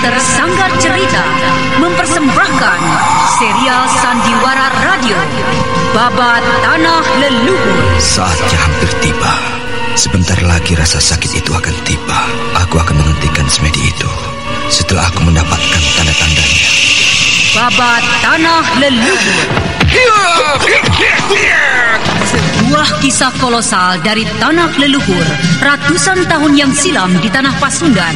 Teater Sanggar Cerita mempersembahkan serial Sandiwara Radio Babat Tanah Leluhur. Saatnya hampir tiba. Sebentar lagi rasa sakit itu akan tiba. Aku akan menghentikan semedi itu setelah aku mendapatkan tanda-tandanya. Babat Tanah Leluhur, sebuah kisah kolosal dari tanah leluhur ratusan tahun yang silam di tanah Pasundan,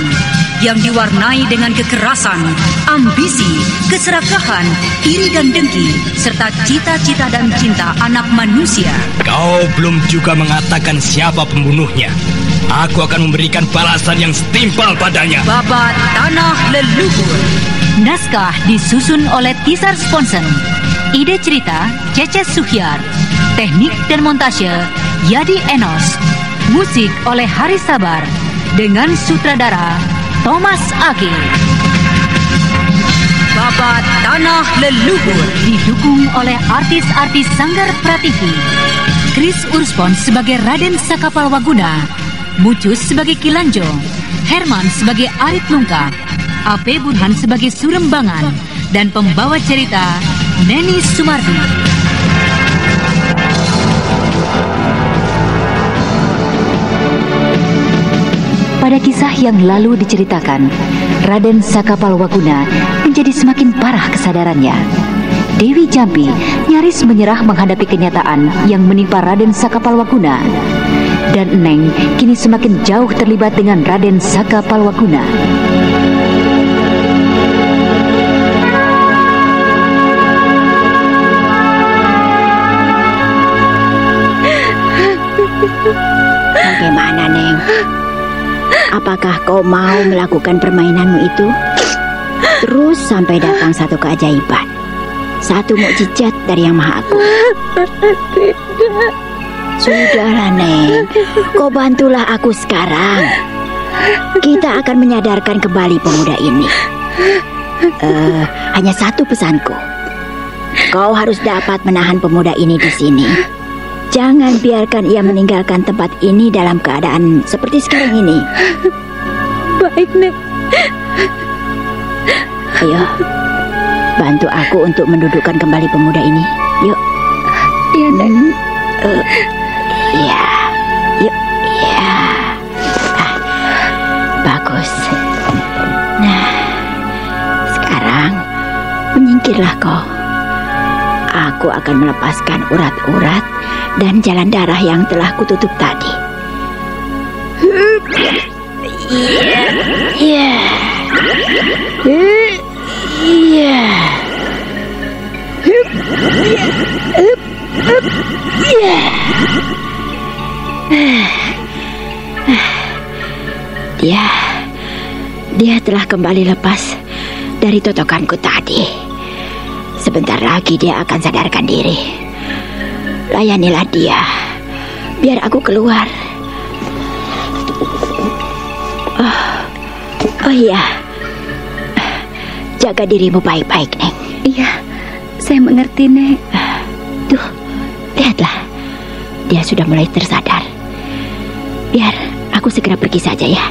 yang diwarnai dengan kekerasan, ambisi, keserakahan, iri dan dengki, serta cita-cita dan cinta anak manusia. Kau belum juga mengatakan siapa pembunuhnya. Aku akan memberikan balasan yang setimpal padanya. Babat Tanah Leluhur. Naskah disusun oleh Tisar Sponsen. Ide cerita Cece Suhyar. Teknik dan montase Yadi Enos. Musik oleh Haris Sabar dengan sutradara Thomas Ake. Babat Tanah Leluhur didukung oleh artis-artis Sanggar Prativi. Chris Urspon sebagai Raden Sakapalwaguna, Mucus sebagai Kilanjo, Herman sebagai Arit Lungka, AP Burhan sebagai Surembangan, dan pembawa cerita Neni Sumardi. Pada kisah yang lalu diceritakan, Raden Sakapalwaguna menjadi semakin parah kesadarannya. Dewi Jampi nyaris menyerah menghadapi kenyataan yang menimpa Raden Sakapalwaguna. Dan Neng kini semakin jauh terlibat dengan Raden Sakapalwaguna. Bagaimana, Neng? Apakah kau mau melakukan permainanmu itu? Terus sampai datang satu keajaiban, satu mukjizat dari Yang Maha Agung. Tidak. Sudahlah, Neng. Kau bantulah aku sekarang. Kita akan menyadarkan kembali pemuda ini. Hanya satu pesanku. Kau harus dapat menahan pemuda ini di sini. Jangan biarkan ia meninggalkan tempat ini dalam keadaan seperti sekarang ini. Baik, Neng. Ayo, bantu aku untuk mendudukkan kembali pemuda ini. Yuk. Iya, Neng. Iya. Yuk. Iya. Bagus. Nah, sekarang menyingkirlah kau. Aku akan melepaskan urat-urat dan jalan darah yang telah kututup tadi. Iya. Iya. Iya. Dia telah kembali lepas dari totokanku tadi. Sebentar lagi dia akan sadarkan diri. Layanilah dia, biar aku keluar. Oh iya, jaga dirimu baik-baik, Neng. Iya, saya mengerti, Neng. Tuh, lihatlah, dia sudah mulai tersadar. Biar aku segera pergi saja ya.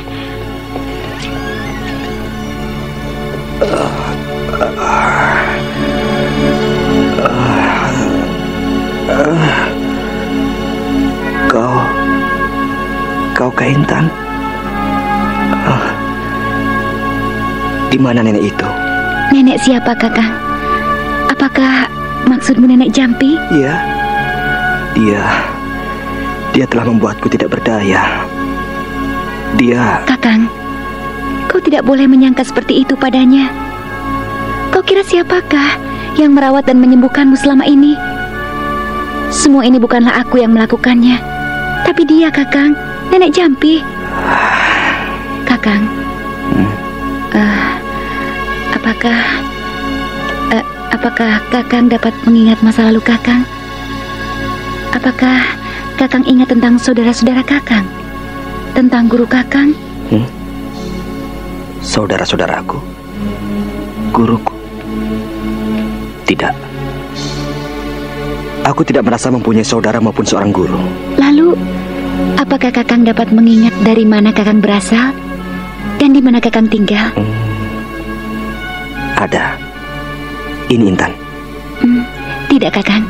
Kau Kak Intan? Di mana nenek itu? Nenek siapa, Kakang? Apakah maksudmu Nenek Jampi? Iya. Dia telah membuatku tidak berdaya. Kakang, kau tidak boleh menyangka seperti itu padanya. Kau kira siapakah yang merawat dan menyembuhkanmu selama ini? Semua ini bukanlah aku yang melakukannya, tapi dia, Kakang, Nenek Jampi. Kakang, apakah Kakang dapat mengingat masa lalu Kakang? Apakah Kakang ingat tentang saudara-saudara Kakang? Tentang guru Kakang? Saudara-saudaraku? Guruku? Tidak. Aku tidak merasa mempunyai saudara maupun seorang guru. Lalu, apakah Kakang dapat mengingat dari mana Kakang berasal dan di mana Kakang tinggal? Ada. Ini Intan. Tidak, Kakang.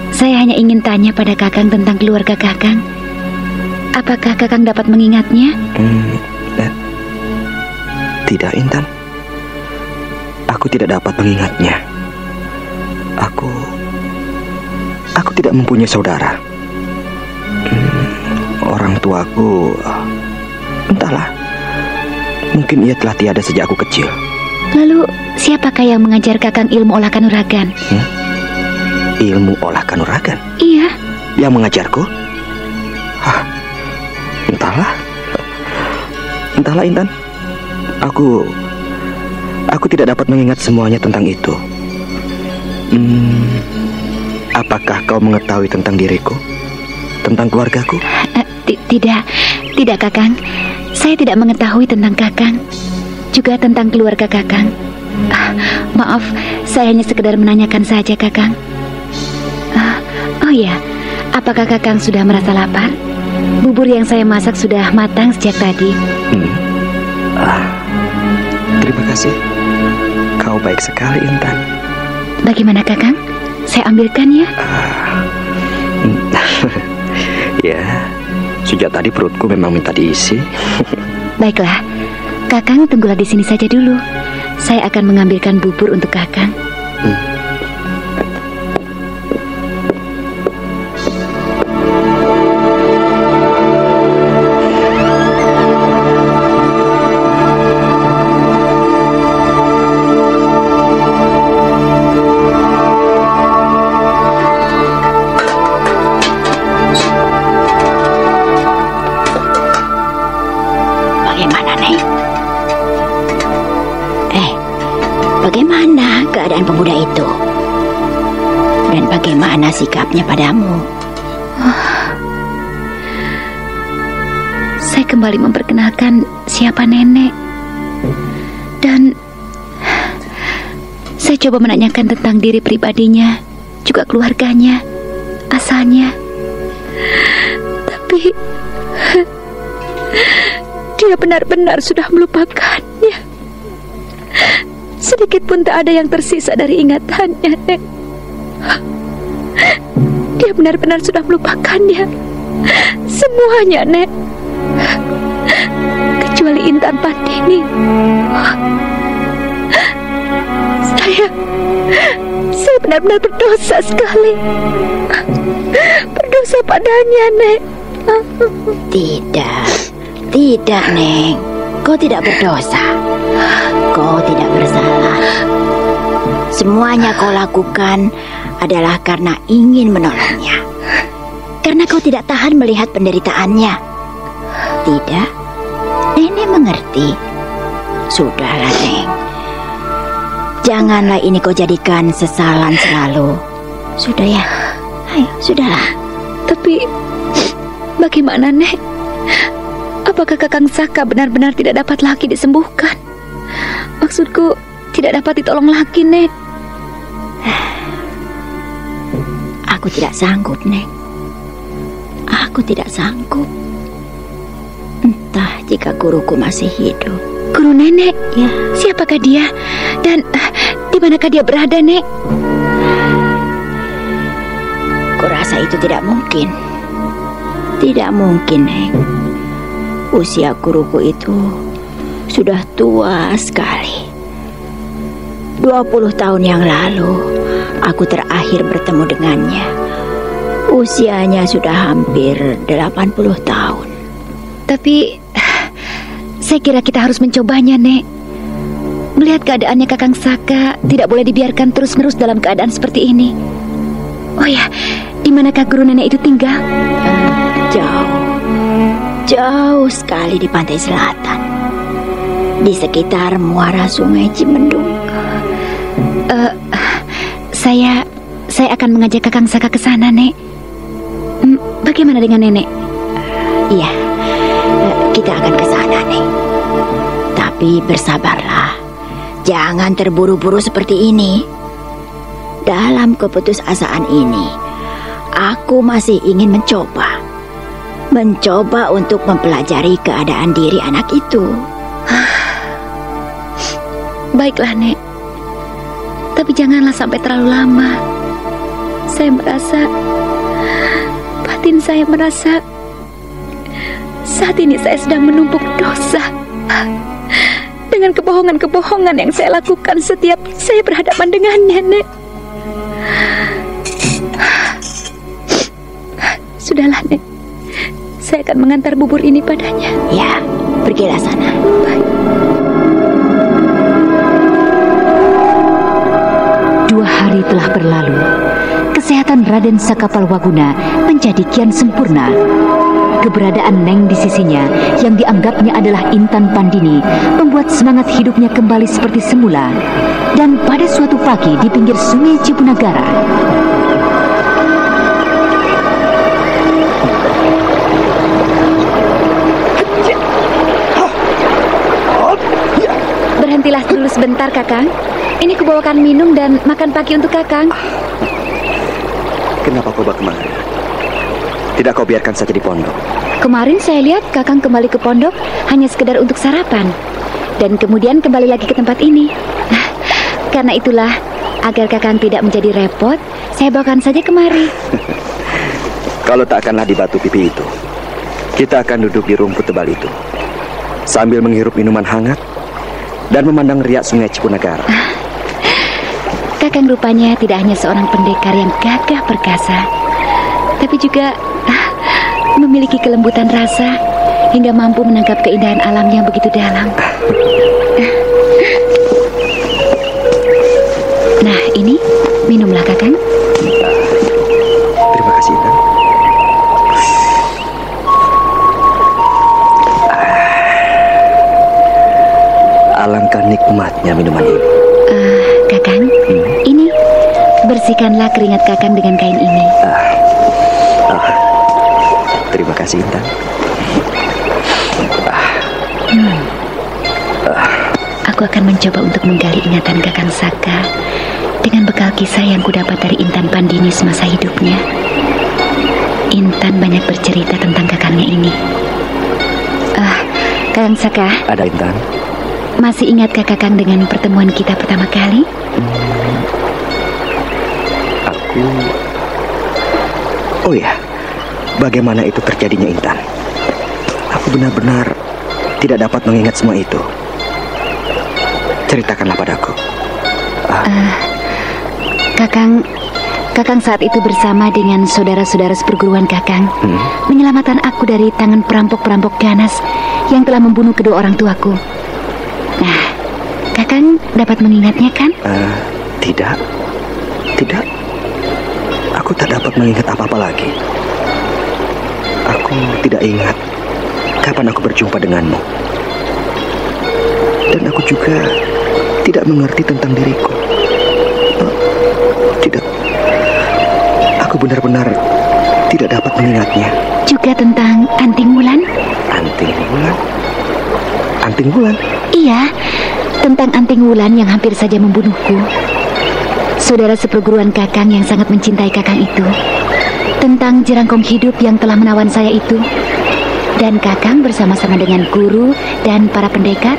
Saya hanya ingin tanya pada Kakang tentang keluarga Kakang. Apakah Kakang dapat mengingatnya? Tidak, Intan. Aku tidak dapat mengingatnya. Aku tidak mempunyai saudara. Orang tuaku, entahlah. Mungkin ia telah tiada sejak aku kecil. Lalu, siapakah yang mengajar Kakang ilmu olah kanuragan? Ilmu olah kanuragan? Iya. Yang mengajarku? Entahlah. Entahlah, Intan. Aku tidak dapat mengingat semuanya tentang itu. Apakah kau mengetahui tentang diriku? Tentang keluargaku? Tidak, Kakang. Saya tidak mengetahui tentang Kakang. Juga tentang keluarga Kakang. Maaf, saya hanya sekedar menanyakan saja, Kakang. Oh ya, apakah Kakang sudah merasa lapar? Bubur yang saya masak sudah matang sejak tadi. Terima kasih. Kau baik sekali, Intan. Bagaimana, Kakang? Saya ambilkan ya? Ya, sejak tadi perutku memang minta diisi. Baiklah, Kakang tunggulah di sini saja dulu. Saya akan mengambilkan bubur untuk Kakang. Bagaimana keadaan pemuda itu? Dan bagaimana sikapnya padamu? Saya kembali memperkenalkan siapa nenek. Dan saya coba menanyakan tentang diri pribadinya, juga keluarganya, asalnya. Tapi dia benar-benar sudah melupakannya. Sedikit pun tak ada yang tersisa dari ingatannya, Nek. Dia benar-benar sudah melupakannya. Semuanya, Nek. Kecuali Intan Patini. Saya benar-benar berdosa sekali. Berdosa padanya, Nek. Tidak, Neng. Kau tidak berdosa. Kau tidak bersalah. Semuanya kau lakukan adalah karena ingin menolongnya. Karena kau tidak tahan melihat penderitaannya. Tidak? Nenek mengerti. Sudahlah, Neng. Janganlah ini kau jadikan sesalan selalu. Sudah ya? Ayo, sudahlah. Tapi bagaimana, Nek? Apakah Kakang Saka benar-benar tidak dapat lagi disembuhkan? Maksudku, tidak dapat ditolong lagi, Nek. Aku tidak sanggup, Nek. Aku tidak sanggup. Entah jika guruku masih hidup. Guru nenek? Ya. Siapakah dia? Dan di manakah dia berada, Nek? Kurasa itu tidak mungkin. Tidak mungkin, Nek. Usia guruku itu sudah tua sekali. 20 tahun yang lalu aku terakhir bertemu dengannya. Usianya sudah hampir 80 tahun. Tapi saya kira kita harus mencobanya, Nek. Melihat keadaannya Kakang Saka, tidak boleh dibiarkan terus-menerus dalam keadaan seperti ini. Oh ya, di manakah guru nenek itu tinggal? Jauh sekali di pantai selatan, di sekitar muara Sungai Cimendung. Saya akan mengajak Kakang Saka ke sana, Nek. Bagaimana dengan nenek? Iya, kita akan ke sana, Nek. Tapi bersabarlah. Jangan terburu-buru seperti ini. Dalam keputusasaan ini, aku masih ingin mencoba untuk mempelajari keadaan diri anak itu. Baiklah, Nek. Tapi janganlah sampai terlalu lama. Saya merasa, batin saya merasa, saat ini saya sedang menumpuk dosa dengan kebohongan-kebohongan yang saya lakukan setiap saya berhadapan dengannya, Nek. Sudahlah, Nek. Saya akan mengantar bubur ini padanya. Ya, pergilah sana. Baik. 2 hari telah berlalu. Kesehatan Raden Sakapalwaguna menjadi kian sempurna. Keberadaan Neng di sisinya yang dianggapnya adalah Intan Pandini membuat semangat hidupnya kembali seperti semula. Dan pada suatu pagi di pinggir sungai Cipunagara, Berhentilah dulu sebentar, Kakang. Ini kubawakan minum dan makan pagi untuk Kakang. Kenapa kau bawa kemari? Tidak kau biarkan saja di pondok? Kemarin saya lihat Kakang kembali ke pondok hanya sekedar untuk sarapan. Dan kemudian kembali lagi ke tempat ini. Karena itulah, agar Kakang tidak menjadi repot, saya bawakan saja kemari. Kalau tak akanlah di batu pipi itu, kita akan duduk di rumput tebal itu, sambil menghirup minuman hangat dan memandang riak sungai Cipunagara. Kakang rupanya tidak hanya seorang pendekar yang gagah perkasa, tapi juga memiliki kelembutan rasa hingga mampu menangkap keindahan alam yang begitu dalam. Nah, ini minumlah, Kakang. Terima kasih, Intan. Alangkah nikmatnya minuman ini. Kakang, ini bersihkanlah keringat Kakang dengan kain ini. Terima kasih, Intan. Aku akan mencoba untuk menggali ingatan Kakang Saka dengan bekal kisah yang kudapat dari Intan Pandini semasa hidupnya. Intan banyak bercerita tentang kakangnya ini. Kakang Saka. Ada, Intan. Masih ingatkah Kakang dengan pertemuan kita pertama kali? Oh ya, bagaimana itu terjadinya, Intan? Aku benar-benar tidak dapat mengingat semua itu. Ceritakanlah padaku. Kakang saat itu bersama dengan saudara-saudara seperguruan Kakang menyelamatkan aku dari tangan perampok-perampok ganas yang telah membunuh kedua orang tuaku. Nah, Kakang dapat mengingatnya, kan? Tidak. Aku tak dapat mengingat apa-apa lagi. Aku tidak ingat kapan aku berjumpa denganmu. Dan aku juga tidak mengerti tentang diriku. Tidak. Aku benar-benar tidak dapat mengingatnya. Juga tentang Anting Wulan? Anting Wulan? Anting Wulan? Iya, tentang Anting Wulan yang hampir saja membunuhku. Saudara seperguruan Kakang yang sangat mencintai Kakang itu. Tentang jerangkong hidup yang telah menawan saya itu. Dan Kakang bersama-sama dengan guru dan para pendekar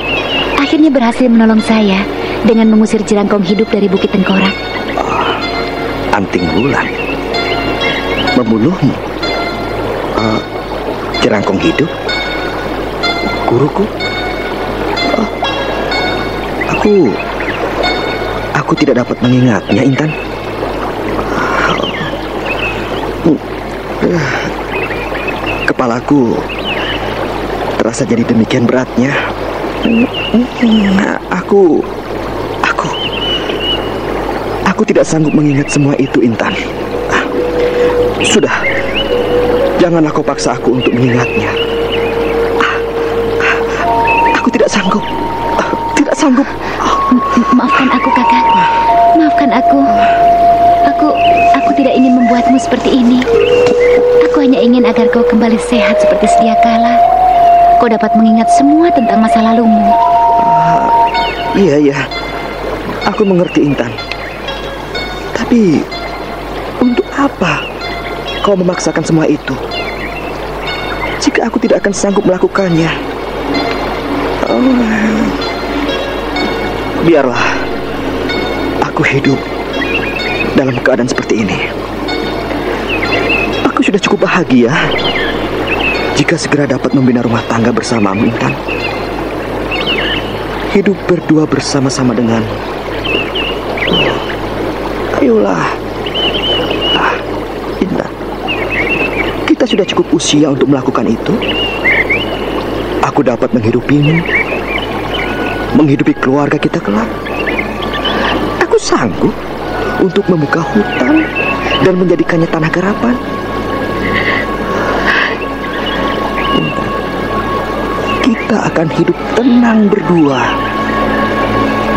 akhirnya berhasil menolong saya dengan mengusir jerangkong hidup dari Bukit Tengkorak. Anting Wulan membunuhmu? Jerangkong hidup? Guruku? Aku tidak dapat mengingatnya, Intan. Kepalaku terasa jadi demikian beratnya. Aku tidak sanggup mengingat semua itu, Intan. Sudah, janganlah kau paksa aku untuk mengingatnya. Aku tidak sanggup. Tidak sanggup. Maafkan aku, Kakang. Maafkan aku. Aku tidak ingin membuatmu seperti ini. Aku hanya ingin agar kau kembali sehat seperti sedia kala. Kau dapat mengingat semua tentang masa lalumu. Iya. Aku mengerti, Intan. Tapi untuk apa kau memaksakan semua itu? Jika aku tidak akan sanggup melakukannya, biarlah. aku hidup dalam keadaan seperti ini. Aku sudah cukup bahagia jika segera dapat membina rumah tangga bersamamu, Intan. Hidup berdua bersama-sama dengan... Ayolah. Intan, kita sudah cukup usia untuk melakukan itu. Aku dapat menghidupimu, menghidupi keluarga kita kelak. Aku sanggup untuk membuka hutan dan menjadikannya tanah garapan. Intan, kita akan hidup tenang berdua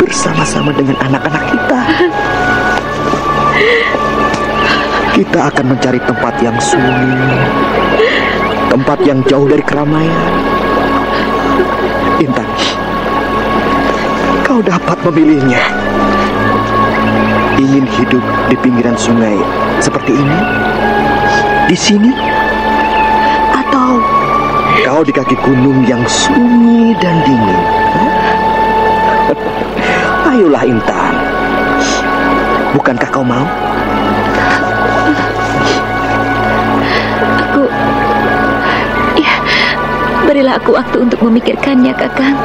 bersama-sama dengan anak-anak kita. Kita akan mencari tempat yang sunyi, tempat yang jauh dari keramaian. Intan, kau dapat memilihnya. Ingin hidup di pinggiran sungai seperti ini, di sini, atau kau di kaki gunung yang sunyi dan dingin? Ayolah, Intan. Bukankah kau mau? Berilah aku waktu untuk memikirkannya, Kakang.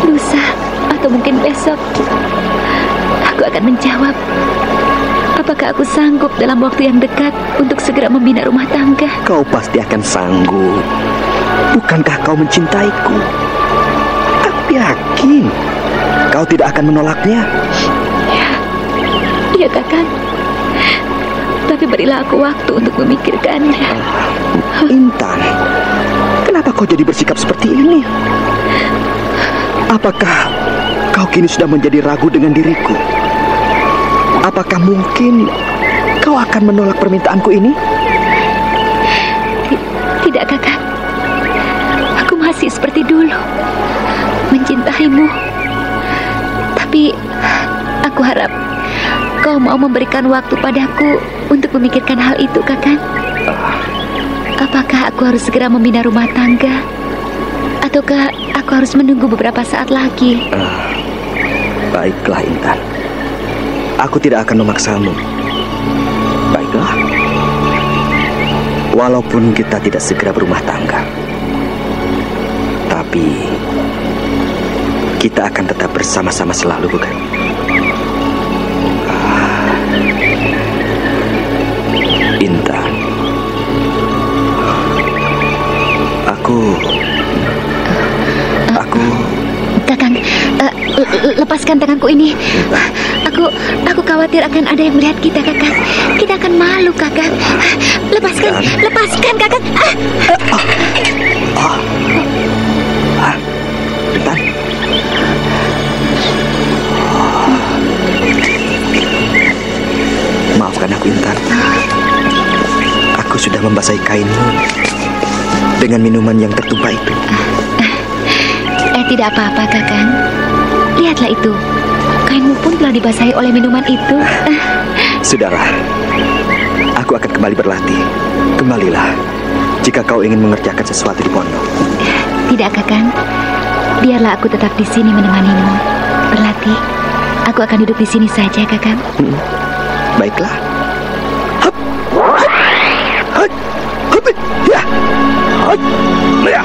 Lusa atau mungkin besok aku akan menjawab apakah aku sanggup dalam waktu yang dekat untuk segera membina rumah tangga. Kau pasti akan sanggup. Bukankah kau mencintaiku? Aku yakin kau tidak akan menolaknya. Ya, Kakang. Tapi berilah aku waktu untuk memikirkannya. Intan, kenapa kau jadi bersikap seperti ini? Apakah kau kini sudah menjadi ragu dengan diriku? Apakah mungkin kau akan menolak permintaanku ini? Tidak, Kakak. Aku masih seperti dulu, mencintaimu. Tapi aku harap kau mau memberikan waktu padaku untuk memikirkan hal itu, Kakak. Apakah aku harus segera membina rumah tangga? Ataukah aku harus menunggu beberapa saat lagi? Baiklah, Intan. Aku tidak akan memaksamu. Baiklah. Walaupun kita tidak segera berumah tangga, tapi kita akan tetap bersama-sama selalu, bukan? Intan, Kakang, lepaskan tanganku ini. Aku khawatir akan ada yang melihat kita, Kakang. Kita akan malu, Kakang. Lepaskan, Kakang. Intan. Maafkan aku, Intan. Aku sudah membasahi kainmu dengan minuman yang tertumpah itu. Tidak apa-apa, Kakang. Lihatlah itu. Kainmu pun telah dibasahi oleh minuman itu. Sudahlah. Aku akan kembali berlatih. Kembalilah jika kau ingin mengerjakan sesuatu di pondok. Tidak, Kakang. Biarlah aku tetap di sini menemanimu berlatih. Aku akan duduk di sini saja, Kakang. Baiklah. Hup. Hup. Hup. Ya. Hup. Ya.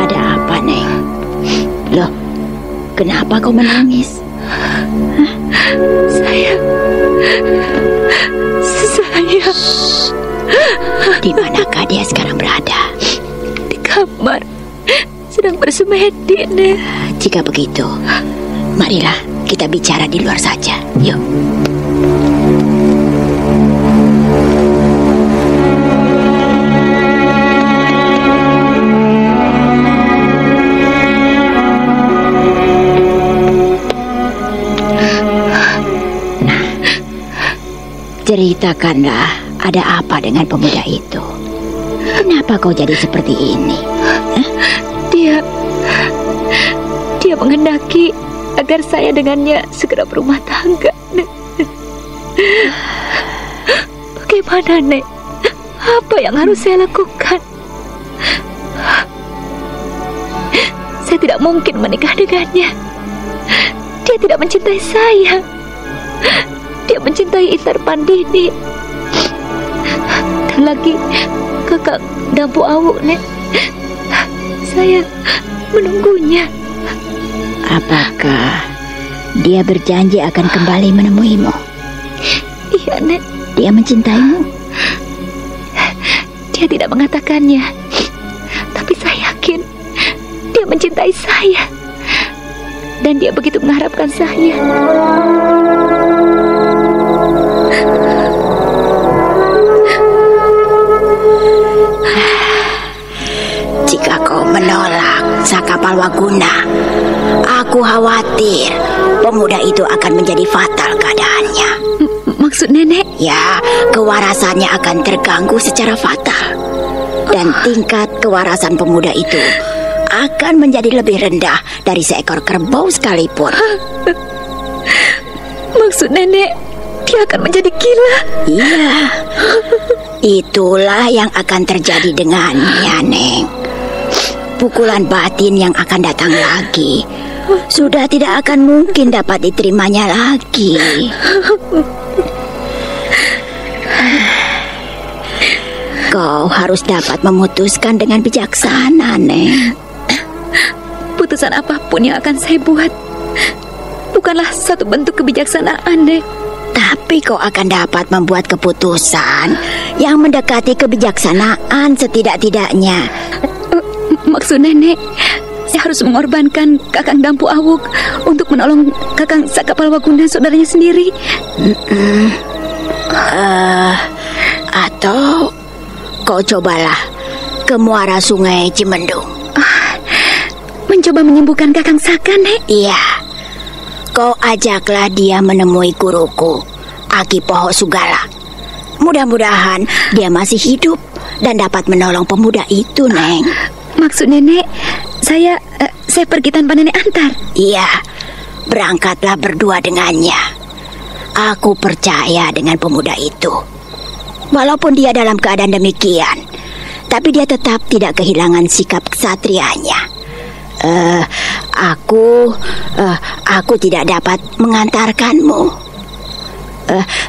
Ada apa, Neng? Loh, kenapa kau menangis? Saya Di manakah dia sekarang berada? di kamar, sedang bersemedi, Neng. Jika begitu, marilah kita bicara di luar saja. Yuk. Ceritakanlah, ada apa dengan pemuda itu? Kenapa kau jadi seperti ini? Dia menghendaki agar saya dengannya segera berumah tangga, Nek. Bagaimana, Nek? Apa yang harus saya lakukan? Saya tidak mungkin menikah dengannya. Dia tidak mencintai saya. Dia mencintai Intar Pandini. Dan lagi Kakang Dampu Awuk, Nek. Saya menunggunya. Apakah dia berjanji akan kembali menemuimu? Iya, Nek. Dia mencintaimu? Dia tidak mengatakannya, tapi saya yakin dia mencintai saya. Dan dia begitu mengharapkan saya. Jika kau menolak Sakapalwaguna, aku khawatir pemuda itu akan menjadi fatal keadaannya. Maksud nenek? Ya, kewarasannya akan terganggu secara fatal. Dan tingkat kewarasan pemuda itu akan menjadi lebih rendah dari seekor kerbau sekalipun. Maksud nenek, dia akan menjadi gila? Iya, itulah yang akan terjadi dengannya, Neng. Pukulan batin yang akan datang lagi sudah tidak akan mungkin dapat diterimanya lagi. Kau harus dapat memutuskan dengan bijaksana, Neng. Putusan apapun yang akan saya buat bukanlah satu bentuk kebijaksanaan, Nek. Tapi kau akan dapat membuat keputusan yang mendekati kebijaksanaan setidak-tidaknya. Maksud nenek, saya harus mengorbankan Kakang Dampu Awuk untuk menolong Kakang Sakapalwaguna, saudaranya sendiri. Atau kau cobalah ke muara sungai Cimendung. Mencoba menyembuhkan Kakang Saka, Nek? Iya. Kau ajaklah dia menemui guruku, Aki Poho Sugala. Mudah-mudahan dia masih hidup dan dapat menolong pemuda itu, Neng. Maksud nenek, saya pergi tanpa nenek antar? Iya, berangkatlah berdua dengannya. Aku percaya dengan pemuda itu. Walaupun dia dalam keadaan demikian, tapi dia tetap tidak kehilangan sikap kesatrianya. Aku tidak dapat mengantarkanmu.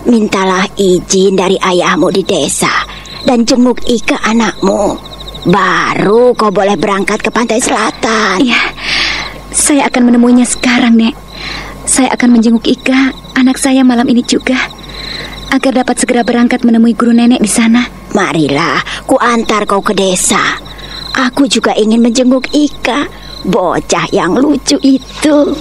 Mintalah izin dari ayahmu di desa dan jenguk Ika anakmu. Baru kau boleh berangkat ke pantai selatan. Iya, saya akan menemuinya sekarang, Nek. Saya akan menjenguk Ika, anak saya malam ini juga, agar dapat segera berangkat menemui guru nenek di sana. Marilah, ku antar kau ke desa. Aku juga ingin menjenguk Ika, bocah yang lucu itu.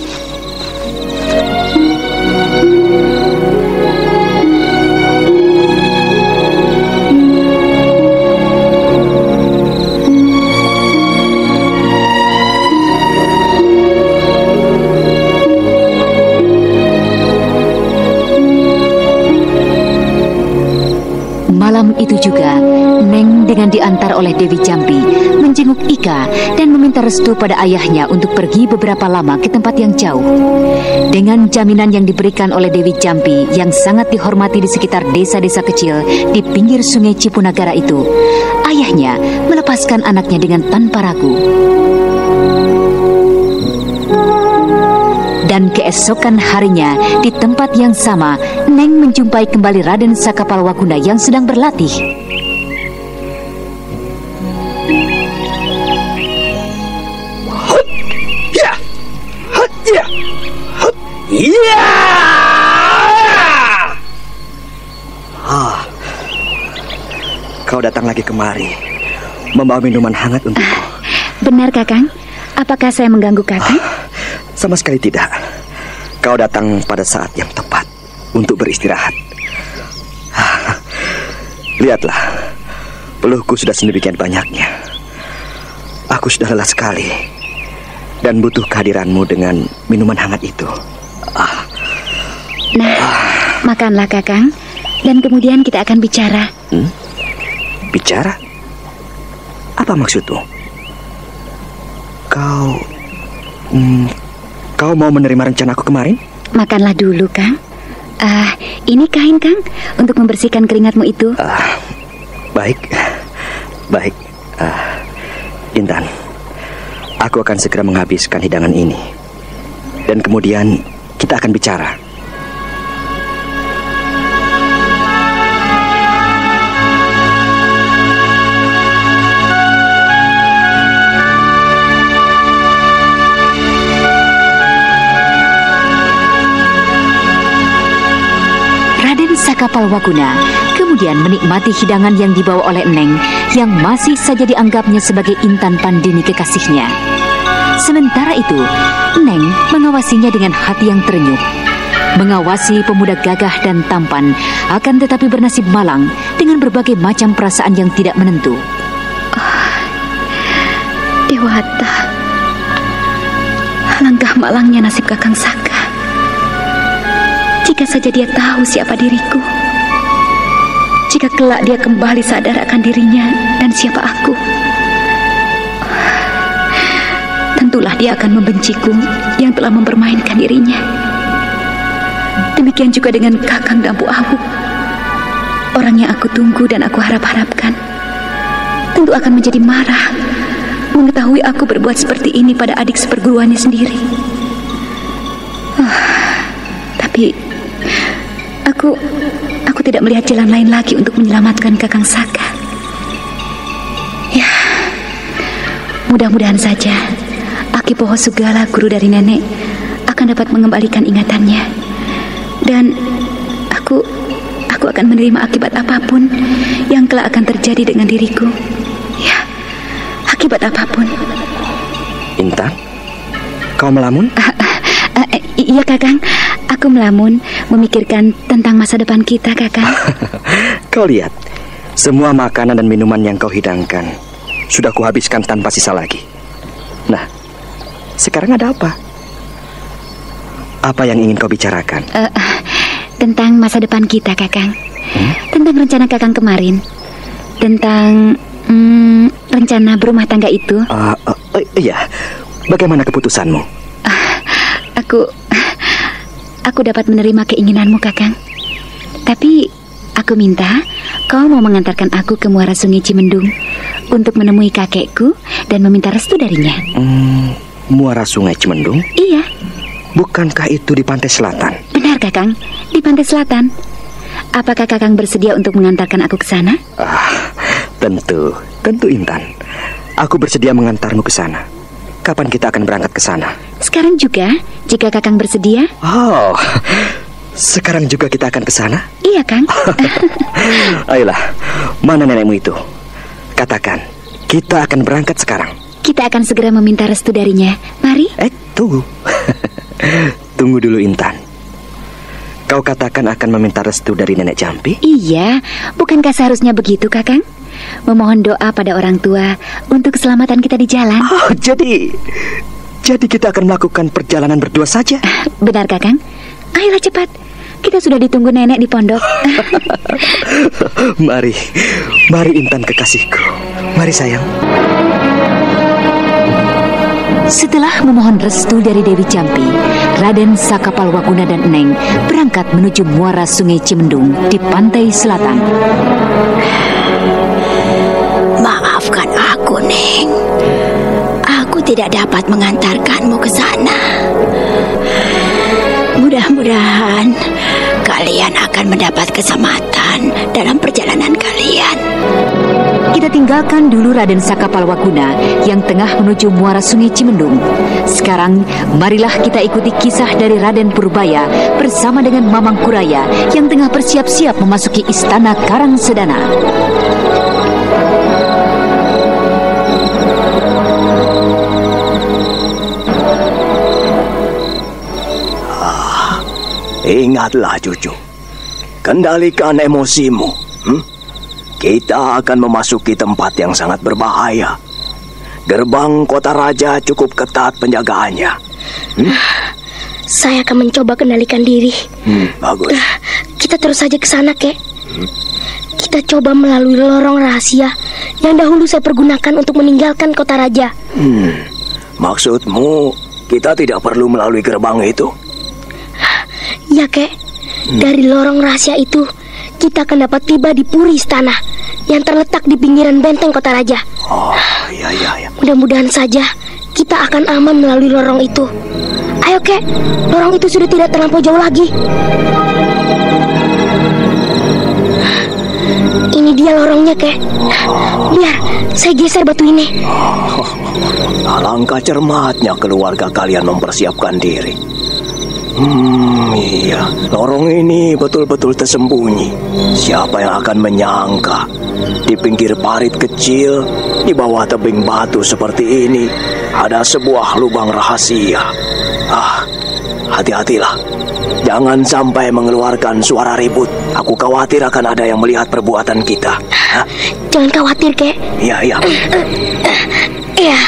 Malam itu juga, Neng dengan diantar oleh Dewi Jambi menjenguk Ika dan meminta restu pada ayahnya untuk pergi beberapa lama ke tempat yang jauh. Dengan jaminan yang diberikan oleh Dewi Jambi yang sangat dihormati di sekitar desa-desa kecil di pinggir sungai Cipunagara itu, ayahnya melepaskan anaknya dengan tanpa ragu. Dan keesokan harinya, di tempat yang sama, Neng menjumpai kembali Raden Sakapalwaguna yang sedang berlatih. Kau datang lagi kemari, membawa minuman hangat untukku. Benar, Kakang? Apakah saya mengganggu Kakang? Sama sekali tidak. Kau datang pada saat yang tepat untuk beristirahat. Lihatlah, peluhku sudah sedemikian banyaknya. Aku sudah lelah sekali dan butuh kehadiranmu dengan minuman hangat itu. Makanlah, Kakang, dan kemudian kita akan bicara. Bicara? Apa maksudmu? Kau mau menerima rencanaku kemarin? Makanlah dulu, Kang. Ini kain, Kang, untuk membersihkan keringatmu itu. Baik. Intan, aku akan segera menghabiskan hidangan ini. Dan kemudian kita akan bicara. Sakapalwaguna kemudian menikmati hidangan yang dibawa oleh Neng yang masih saja dianggapnya sebagai Intan Pandini kekasihnya. Sementara itu, Neng mengawasinya dengan hati yang terenyuh. Mengawasi pemuda gagah dan tampan akan tetapi bernasib malang dengan berbagai macam perasaan yang tidak menentu. Dewata, alangkah malangnya nasib Kakang Saka. Jika saja dia tahu siapa diriku, jika kelak dia kembali sadar akan dirinya dan siapa aku, tentulah dia akan membenciku yang telah mempermainkan dirinya. Demikian juga dengan Kakang Dampu Awuk, orang yang aku tunggu dan aku harap-harapkan, tentu akan menjadi marah mengetahui aku berbuat seperti ini pada adik seperguruannya sendiri. Tapi Aku tidak melihat jalan lain lagi untuk menyelamatkan Kakang Saka. Ya, mudah-mudahan saja Aki Poho Sugala, guru dari nenek, akan dapat mengembalikan ingatannya. Dan aku akan menerima akibat apapun yang kelak akan terjadi dengan diriku. Ya, akibat apapun. Intan, kau melamun? Iya, Kakang. Aku melamun memikirkan tentang masa depan kita, Kakang. Kau lihat, semua makanan dan minuman yang kau hidangkan sudah kuhabiskan tanpa sisa lagi. Nah, sekarang ada apa? Apa yang ingin kau bicarakan? Tentang masa depan kita, Kakang. Tentang rencana Kakang kemarin. Tentang rencana berumah tangga itu. Iya, bagaimana keputusanmu? Aku dapat menerima keinginanmu, Kakang. Tapi aku minta kau mau mengantarkan aku ke muara Sungai Cimendung untuk menemui kakekku dan meminta restu darinya. Muara Sungai Cimendung? Iya. Bukankah itu di pantai selatan? Benar, Kakang, di pantai selatan. Apakah Kakang bersedia untuk mengantarkan aku ke sana? Tentu Intan. Aku bersedia mengantarmu ke sana. Kapan kita akan berangkat ke sana? Sekarang juga, jika Kakang bersedia. Sekarang juga kita akan ke sana? Iya, Kang. Ayolah, mana nenekmu itu? Katakan, kita akan berangkat sekarang. Kita akan segera meminta restu darinya. Mari. Tunggu. Tunggu dulu, Intan. Kau katakan akan meminta restu dari Nenek Jampi? Iya, bukankah seharusnya begitu, Kakang? Memohon doa pada orang tua untuk keselamatan kita di jalan. Jadi kita akan melakukan perjalanan berdua saja? Benar, Kakang. Ayolah cepat. Kita sudah ditunggu nenek di pondok. Mari Intan kekasihku. Mari sayang. Setelah memohon restu dari Dewi Jampi, Raden Sakapalwaguna dan Neng berangkat menuju muara Sungai Cimendung di pantai selatan. Maafkan aku, Neng. Aku tidak dapat mengantarkanmu ke sana. Mudah-mudahan kalian akan mendapat keselamatan dalam perjalanan kalian. Kita tinggalkan dulu Raden Sakapalwaguna yang tengah menuju muara Sungai Cimendung. Sekarang, marilah kita ikuti kisah dari Raden Purbaya bersama dengan Mamang Kuraya yang tengah bersiap-siap memasuki istana Karangsedana. Ingatlah, cucu. Kendalikan emosimu. Kita akan memasuki tempat yang sangat berbahaya. Gerbang kota raja cukup ketat penjagaannya. Saya akan mencoba kendalikan diri. Bagus. Kita terus saja ke sana, Kek. Kita coba melalui lorong rahasia yang dahulu saya pergunakan untuk meninggalkan kota raja. Maksudmu kita tidak perlu melalui gerbang itu? Ya, Kek. Dari lorong rahasia itu kita akan dapat tiba di puri istana yang terletak di pinggiran benteng kota raja. Oh, iya. Mudah-mudahan saja kita akan aman melalui lorong itu. Ayo, Kek. Lorong itu sudah tidak terlampau jauh lagi. Ini dia lorongnya, Kek. Biar saya geser batu ini. Alangkah cermatnya keluarga kalian mempersiapkan diri. Iya, lorong ini betul-betul tersembunyi. Siapa yang akan menyangka di pinggir parit kecil, di bawah tebing batu seperti ini, ada sebuah lubang rahasia. Hati-hatilah. Jangan sampai mengeluarkan suara ribut. Aku khawatir akan ada yang melihat perbuatan kita. Jangan khawatir, Kek. Iya. Iya.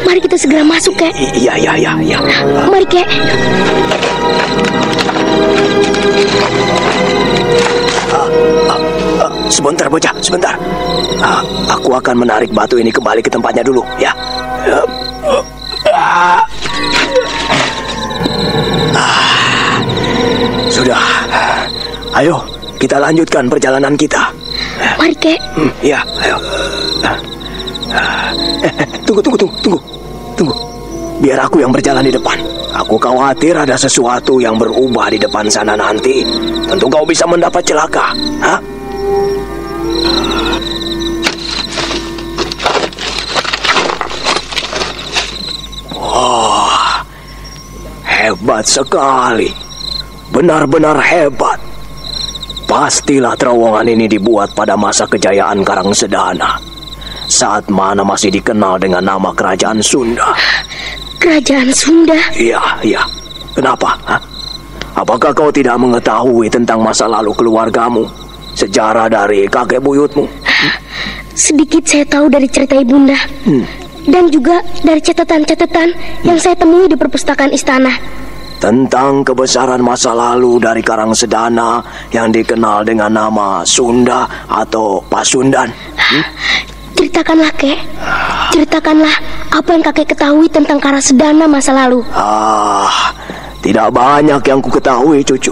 Mari kita segera masuk, Kek. Iya. Mari, Kek. Sebentar, bocah, sebentar. Aku akan menarik batu ini kembali ke tempatnya dulu, ya. Sudah. Ayo, kita lanjutkan perjalanan kita. Mari, Kek. Iya, ayo. Tunggu. Biar aku yang berjalan di depan. Aku khawatir ada sesuatu yang berubah di depan sana nanti. Tentu kau bisa mendapat celaka. Wah, hebat sekali. Benar-benar hebat. Pastilah terowongan ini dibuat pada masa kejayaan Karangsedana. Saat mana masih dikenal dengan nama Kerajaan Sunda. Kerajaan Sunda? Iya. Kenapa? Apakah kau tidak mengetahui tentang masa lalu keluargamu? Sejarah dari kakek buyutmu? Sedikit saya tahu dari cerita ibunda. Dan juga dari catatan-catatan yang saya temui di perpustakaan istana. Tentang kebesaran masa lalu dari Karangsedana yang dikenal dengan nama Sunda atau Pasundan. Ceritakanlah, Kek. Ceritakanlah apa yang kakek ketahui tentang Karangsedana masa lalu. Tidak banyak yang ku ketahui, cucu.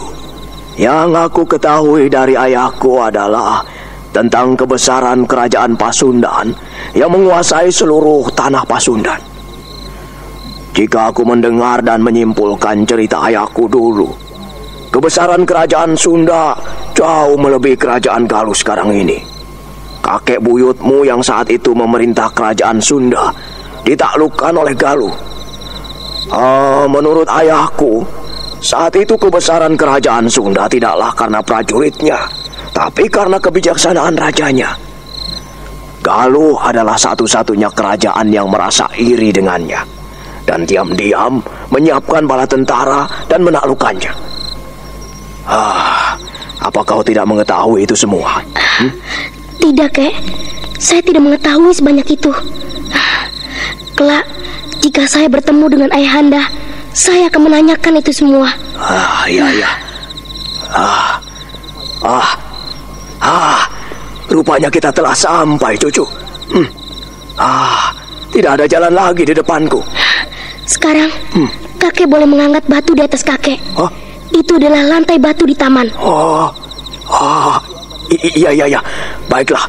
Yang aku ketahui dari ayahku adalah tentang kebesaran kerajaan Pasundan yang menguasai seluruh tanah Pasundan. Jika aku mendengar dan menyimpulkan cerita ayahku dulu, kebesaran kerajaan Sunda jauh melebihi kerajaan Galuh sekarang ini. Kakek buyutmu yang saat itu memerintah kerajaan Sunda ditaklukkan oleh Galuh. Menurut ayahku, saat itu kebesaran kerajaan Sunda tidaklah karena prajuritnya, tapi karena kebijaksanaan rajanya. Galuh adalah satu-satunya kerajaan yang merasa iri dengannya, dan diam-diam menyiapkan bala tentara dan menaklukkannya. Apa kau tidak mengetahui itu semua? Tidak, Kek. Saya tidak mengetahui sebanyak itu. Kelak, jika saya bertemu dengan ayahanda, saya akan menanyakan itu semua. Iya. Rupanya kita telah sampai, cucu. Tidak ada jalan lagi di depanku. Sekarang, kakek boleh mengangkat batu di atas kakek. Itu adalah lantai batu di taman. Iya. Baiklah,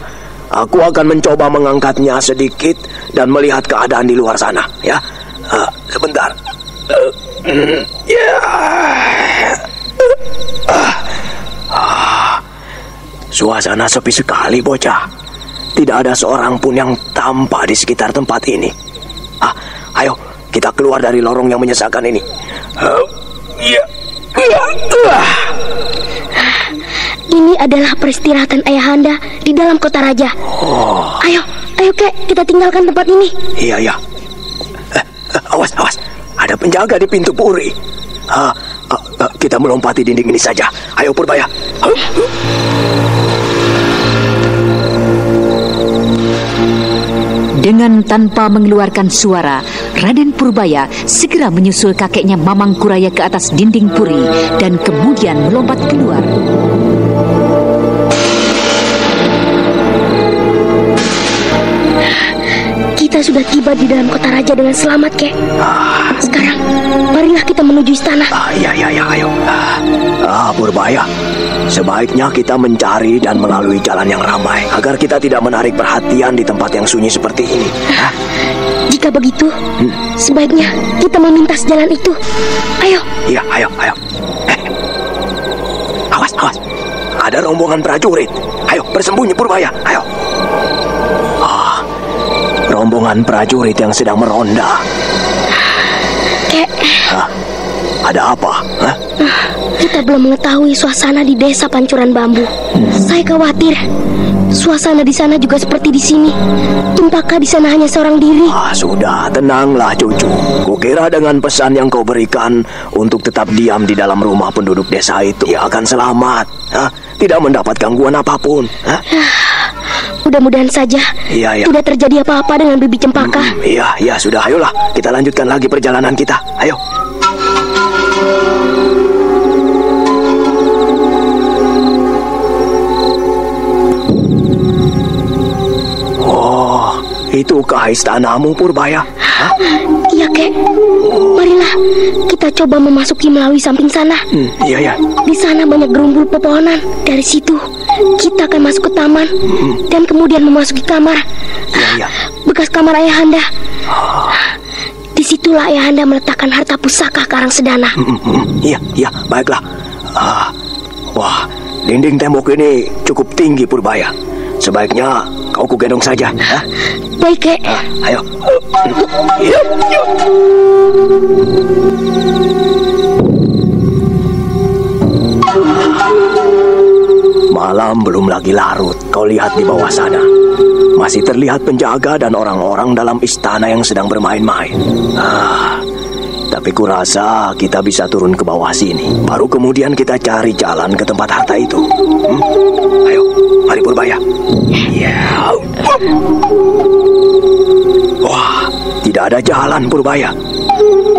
aku akan mencoba mengangkatnya sedikit dan melihat keadaan di luar sana, ya. Sebentar. Suasana sepi sekali, bocah. Tidak ada seorang pun yang tampak di sekitar tempat ini. Ayo, kita keluar dari lorong yang menyesakan ini. Ini adalah peristirahatan ayahanda di dalam kota raja. Ayo, Kek, kita tinggalkan tempat ini. Iya. Awas. Ada penjaga di pintu puri. Kita melompati dinding ini saja. Ayo, Purbaya. Dengan tanpa mengeluarkan suara, Raden Purbaya segera menyusul kakeknya Mamang Kuraya ke atas dinding puri dan kemudian melompat keluar. Kita Ayahanda sudah tiba di dalam kota raja dengan selamat, Kek. Sekarang, marilah kita menuju istana. Iya, ayo. Purbaya, sebaiknya kita mencari dan melalui jalan yang ramai agar kita tidak menarik perhatian di tempat yang sunyi seperti ini. Jika begitu, sebaiknya kita memintas jalan itu. Ayo. Iya, ayo. Awas. Ada rombongan prajurit. Ayo, bersembunyi Purbaya. Ayo. Rombongan prajurit yang sedang meronda. Kek. Ada apa? Kita belum mengetahui suasana di desa Pancuran Bambu. Saya khawatir suasana di sana juga seperti di sini. Tumpaka di sana hanya seorang diri. Sudah, tenanglah cucu. Kukira dengan pesan yang kau berikan untuk tetap diam di dalam rumah penduduk desa itu, ia akan selamat. Tidak mendapat gangguan apapun. Mudah-mudahan saja tidak terjadi apa-apa dengan Bibi Cempaka. Iya, sudah. Ayolah, kita lanjutkan lagi perjalanan kita. Ayo. Itukah istanamu, Purbaya? Iya, Kek. Marilah kita coba memasuki melalui samping sana. Iya. Di sana banyak gerumbul pepohonan. Dari situ kita akan masuk ke taman dan kemudian memasuki kamar. Iya. Bekas kamar Ayahanda. Disitulah Ayahanda meletakkan harta pusaka Karang Sedana. Iya, baiklah. Wah, dinding tembok ini cukup tinggi, Purbaya. Sebaiknya kau kugendong saja. Baik, Kek. Ayo. Malam belum lagi larut. Kau lihat di bawah sana. Masih terlihat penjaga dan orang-orang dalam istana yang sedang bermain-main. Tapi kurasa kita bisa turun ke bawah sini. Baru kemudian kita cari jalan ke tempat harta itu. Ayo, mari Purbaya. Wah, tidak ada jalan, Purbaya.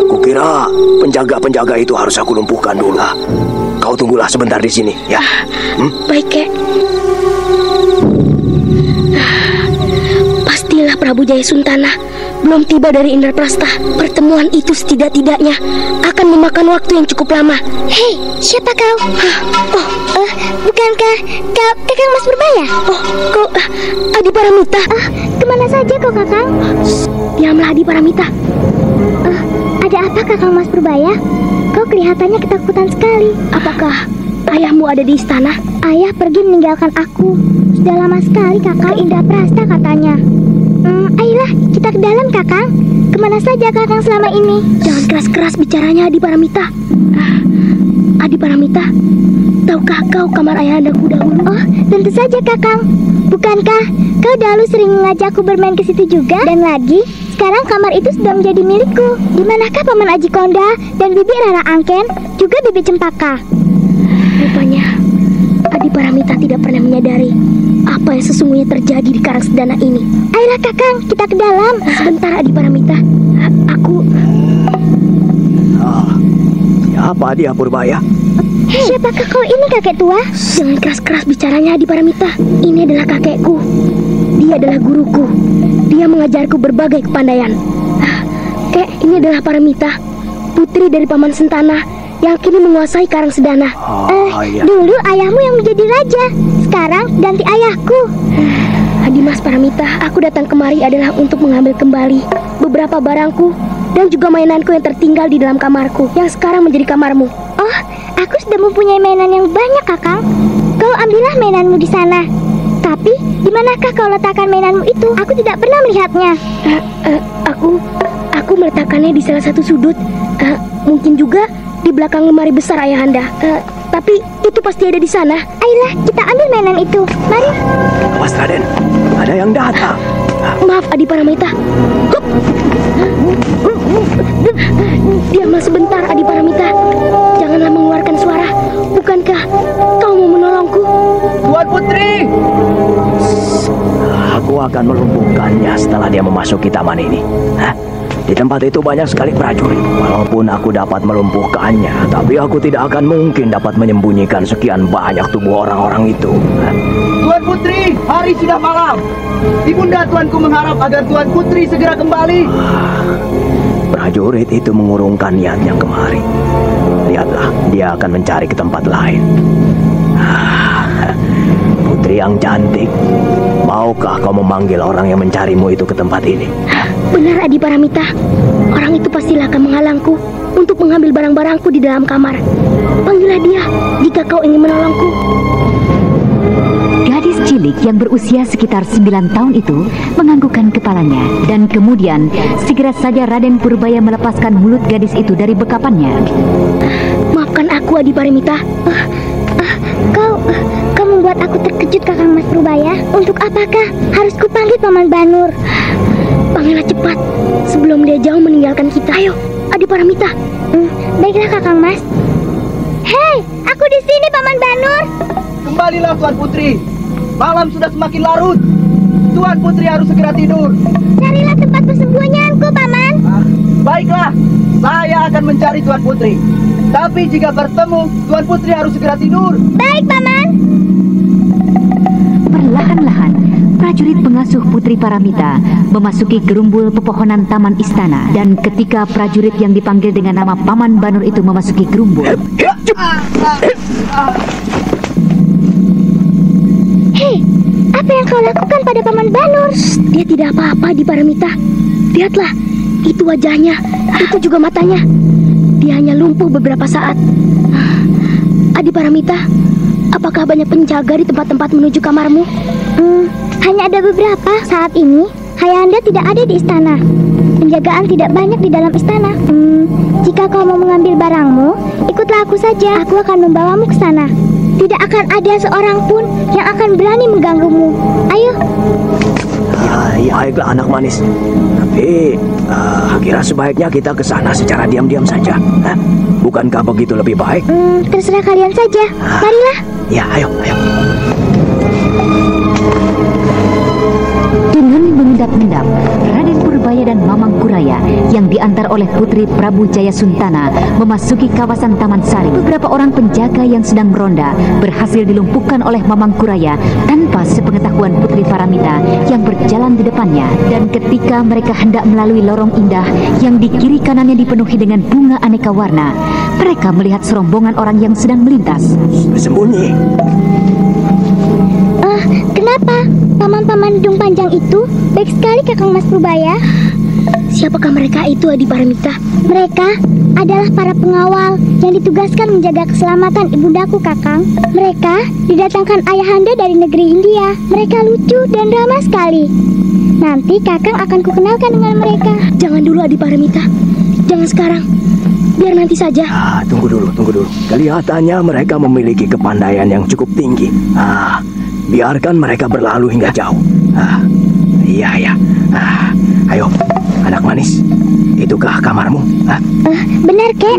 Kukira penjaga-penjaga itu harus aku lumpuhkan dulu. Kau tunggulah sebentar di sini, ya. Baik, Kek. Pastilah Prabu Jaya Suntana belum tiba dari Indraprasta. Pertemuan itu setidak-tidaknya akan memakan waktu yang cukup lama. Hei, siapa kau? Bukankah kau Kakang Mas Purbaya? Kau Adi Paramita. Kemana saja kau, Kakang? Diamlah, Adi Paramita. Ada apa, Kakang Mas Purbaya? Kau kelihatannya ketakutan sekali. Apakah ayahmu ada di istana? Ayah pergi meninggalkan aku. Sudah lama sekali, Kakang. Indraprasta katanya. Ayolah, kita ke dalam, Kakang. Kemana saja Kakang selama ini? Jangan keras-keras bicaranya, Adi Paramita. Adi Paramita, tahukah kau kamar ayahandaku dahulu? Tentu saja, Kakang. Bukankah kau dahulu sering mengajakku bermain ke situ juga? Dan lagi, sekarang kamar itu sudah menjadi milikku. Di manakah Paman Aji Konda dan Bibi Rara Angken, juga Bibi Cempaka? Rupanya Adi Paramita tidak pernah menyadari apa yang sesungguhnya terjadi di Karang Sedana ini. Ayolah, Kakang, kita ke dalam. Sebentar, Adi Paramita. Aku... Siapa dia, Purbaya? Siapakah kau ini, kakek tua? Jangan keras-keras bicaranya, Adi Paramita. Ini adalah kakekku. Dia adalah guruku. Dia mengajarku berbagai kepandaian. Kek, ini adalah Paramita, putri dari Paman Sentana yang kini menguasai Karang Sedana. Dulu ayahmu yang menjadi raja. Sekarang ganti ayahku. Adi Mas Paramita, aku datang kemari adalah untuk mengambil kembali beberapa barangku dan juga mainanku yang tertinggal di dalam kamarku yang sekarang menjadi kamarmu. Aku sudah mempunyai mainan yang banyak, Kakang. Kau ambillah mainanmu di sana. Tapi di manakah kau letakkan mainanmu itu? Aku tidak pernah melihatnya. Aku meletakkannya di salah satu sudut. Mungkin juga di belakang lemari besar ayahanda. Tapi itu pasti ada di sana. Ayolah, kita ambil mainan itu. Mari. Awas, Raden. Ada yang datang. Maaf, Adi Paramita. Diamlah sebentar, Adi Paramita. Janganlah mengeluarkan suara. Bukankah kau mau menolongku? Tuan Putri! Aku akan melumpuhkannya setelah dia memasuki taman ini. Di tempat itu banyak sekali prajurit. Walaupun aku dapat melumpuhkannya, tapi aku tidak akan mungkin dapat menyembunyikan sekian banyak tubuh orang-orang itu. Tuan Putri, hari sudah malam. Ibunda tuanku mengharap agar Tuan Putri segera kembali. Prajurit itu mengurungkan niatnya kemari. Lihatlah, dia akan mencari ke tempat lain. Putri yang cantik, maukah kau memanggil orang yang mencarimu itu ke tempat ini? Benar, Adi Paramita. Orang itu pastilah akan menghalangku untuk mengambil barang-barangku di dalam kamar. Panggillah dia jika kau ingin menolongku. Gadis cilik yang berusia sekitar 9 tahun itu menganggukkan kepalanya dan kemudian segera saja Raden Purbaya melepaskan mulut gadis itu dari bekapannya. Maafkan aku, Adi Paramita. Kau membuat aku terkejut, Kakang Mas Purbaya. Untuk apakah harus kupanggil Paman Banur? Panggillah cepat sebelum dia jauh meninggalkan kita. Ayo, Adi Paramita. Baiklah, Kakang Mas. Hei, aku di sini, Paman Banur. Kembalilah, Tuan Putri. Malam sudah semakin larut. Tuan Putri harus segera tidur. Carilah tempat persembunyianku, Paman. Baiklah, saya akan mencari Tuan Putri. Tapi jika bertemu, Tuan Putri harus segera tidur. Baik, Paman. Perlahan-lahan, prajurit pengasuh Putri Paramita memasuki gerumbul pepohonan taman istana. Dan ketika prajurit yang dipanggil dengan nama Paman Banur itu memasuki gerumbul, Hei, apa yang kau lakukan pada Paman Banur? Dia tidak apa-apa, Adi Paramita. Lihatlah, itu wajahnya, itu juga matanya. Dia hanya lumpuh beberapa saat. Adi Paramita, apakah banyak penjaga di tempat-tempat menuju kamarmu? Hanya ada beberapa. Saat ini, Hayanda tidak ada di istana. Penjagaan tidak banyak di dalam istana. Jika kau mau mengambil barangmu, ikutlah aku saja. Aku akan membawamu ke sana. Tidak akan ada seorang pun yang akan berani mengganggumu. Ayo. Ya, baiklah anak manis. Tapi kira sebaiknya kita ke sana secara diam-diam saja. Bukankah begitu lebih baik? Terserah kalian saja. Marilah. Ya, ayo. dengan mengendap-endap, Raden Purbaya dan Mamang Kuraya yang diantar oleh Putri Prabu Jayasuntana memasuki kawasan Taman Sari. Beberapa orang penjaga yang sedang meronda berhasil dilumpuhkan oleh Mamang Kuraya tanpa sepengetahuan Putri Paramita yang berjalan di depannya. Dan ketika mereka hendak melalui lorong indah yang di kiri kanannya dipenuhi dengan bunga aneka warna, mereka melihat serombongan orang yang sedang melintas. Bersembunyi. Kenapa? Paman-paman hidung panjang itu baik sekali Kakang Mas Purbaya. Siapakah mereka itu, Adi Paramita? Mereka adalah para pengawal yang ditugaskan menjaga keselamatan ibundaku, Kakang. Mereka didatangkan ayahanda dari negeri India. Mereka lucu dan ramah sekali. Nanti Kakang akan kukenalkan dengan mereka. Jangan dulu, Adi Paramita. Jangan sekarang. Biar nanti saja. Tunggu dulu. Kelihatannya mereka memiliki kepandaian yang cukup tinggi. Biarkan mereka berlalu hingga jauh. Iya. Ayo, anak manis. Itukah kamarmu? Benar, Kek.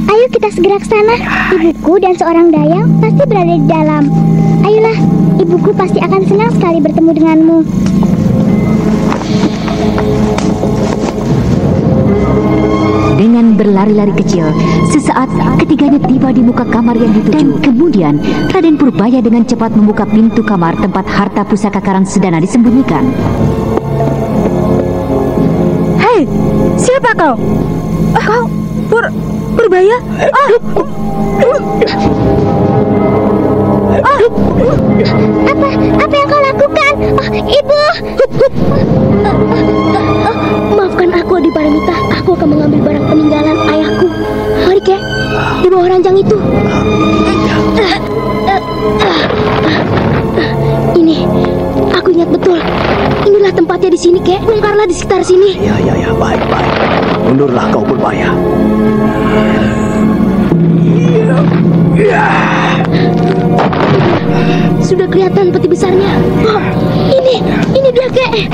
Ayo kita segera ke sana. Ibuku dan seorang dayang pasti berada di dalam. Ayolah, ibuku pasti akan senang sekali bertemu denganmu. Dengan berlari-lari kecil, sesaat ketiganya tiba di muka kamar yang dituju. Dan kemudian Raden Purbaya dengan cepat membuka pintu kamar tempat harta pusaka Karang Sedana disembunyikan. Hei, siapa kau? Kau Purbaya? Apa yang kau lakukan? Ibu! Maafkan aku, Adi Paramita. Aku akan mengambil barang peninggalan ayahku. Mari, Kek. Di bawah ranjang itu. Ini, aku ingat betul. Inilah tempatnya di sini, Kek. Bongkarlah di sekitar sini. Ya, baik. Mundurlah kau Purbaya. Sudah kelihatan peti besarnya. Ini dia, Kek.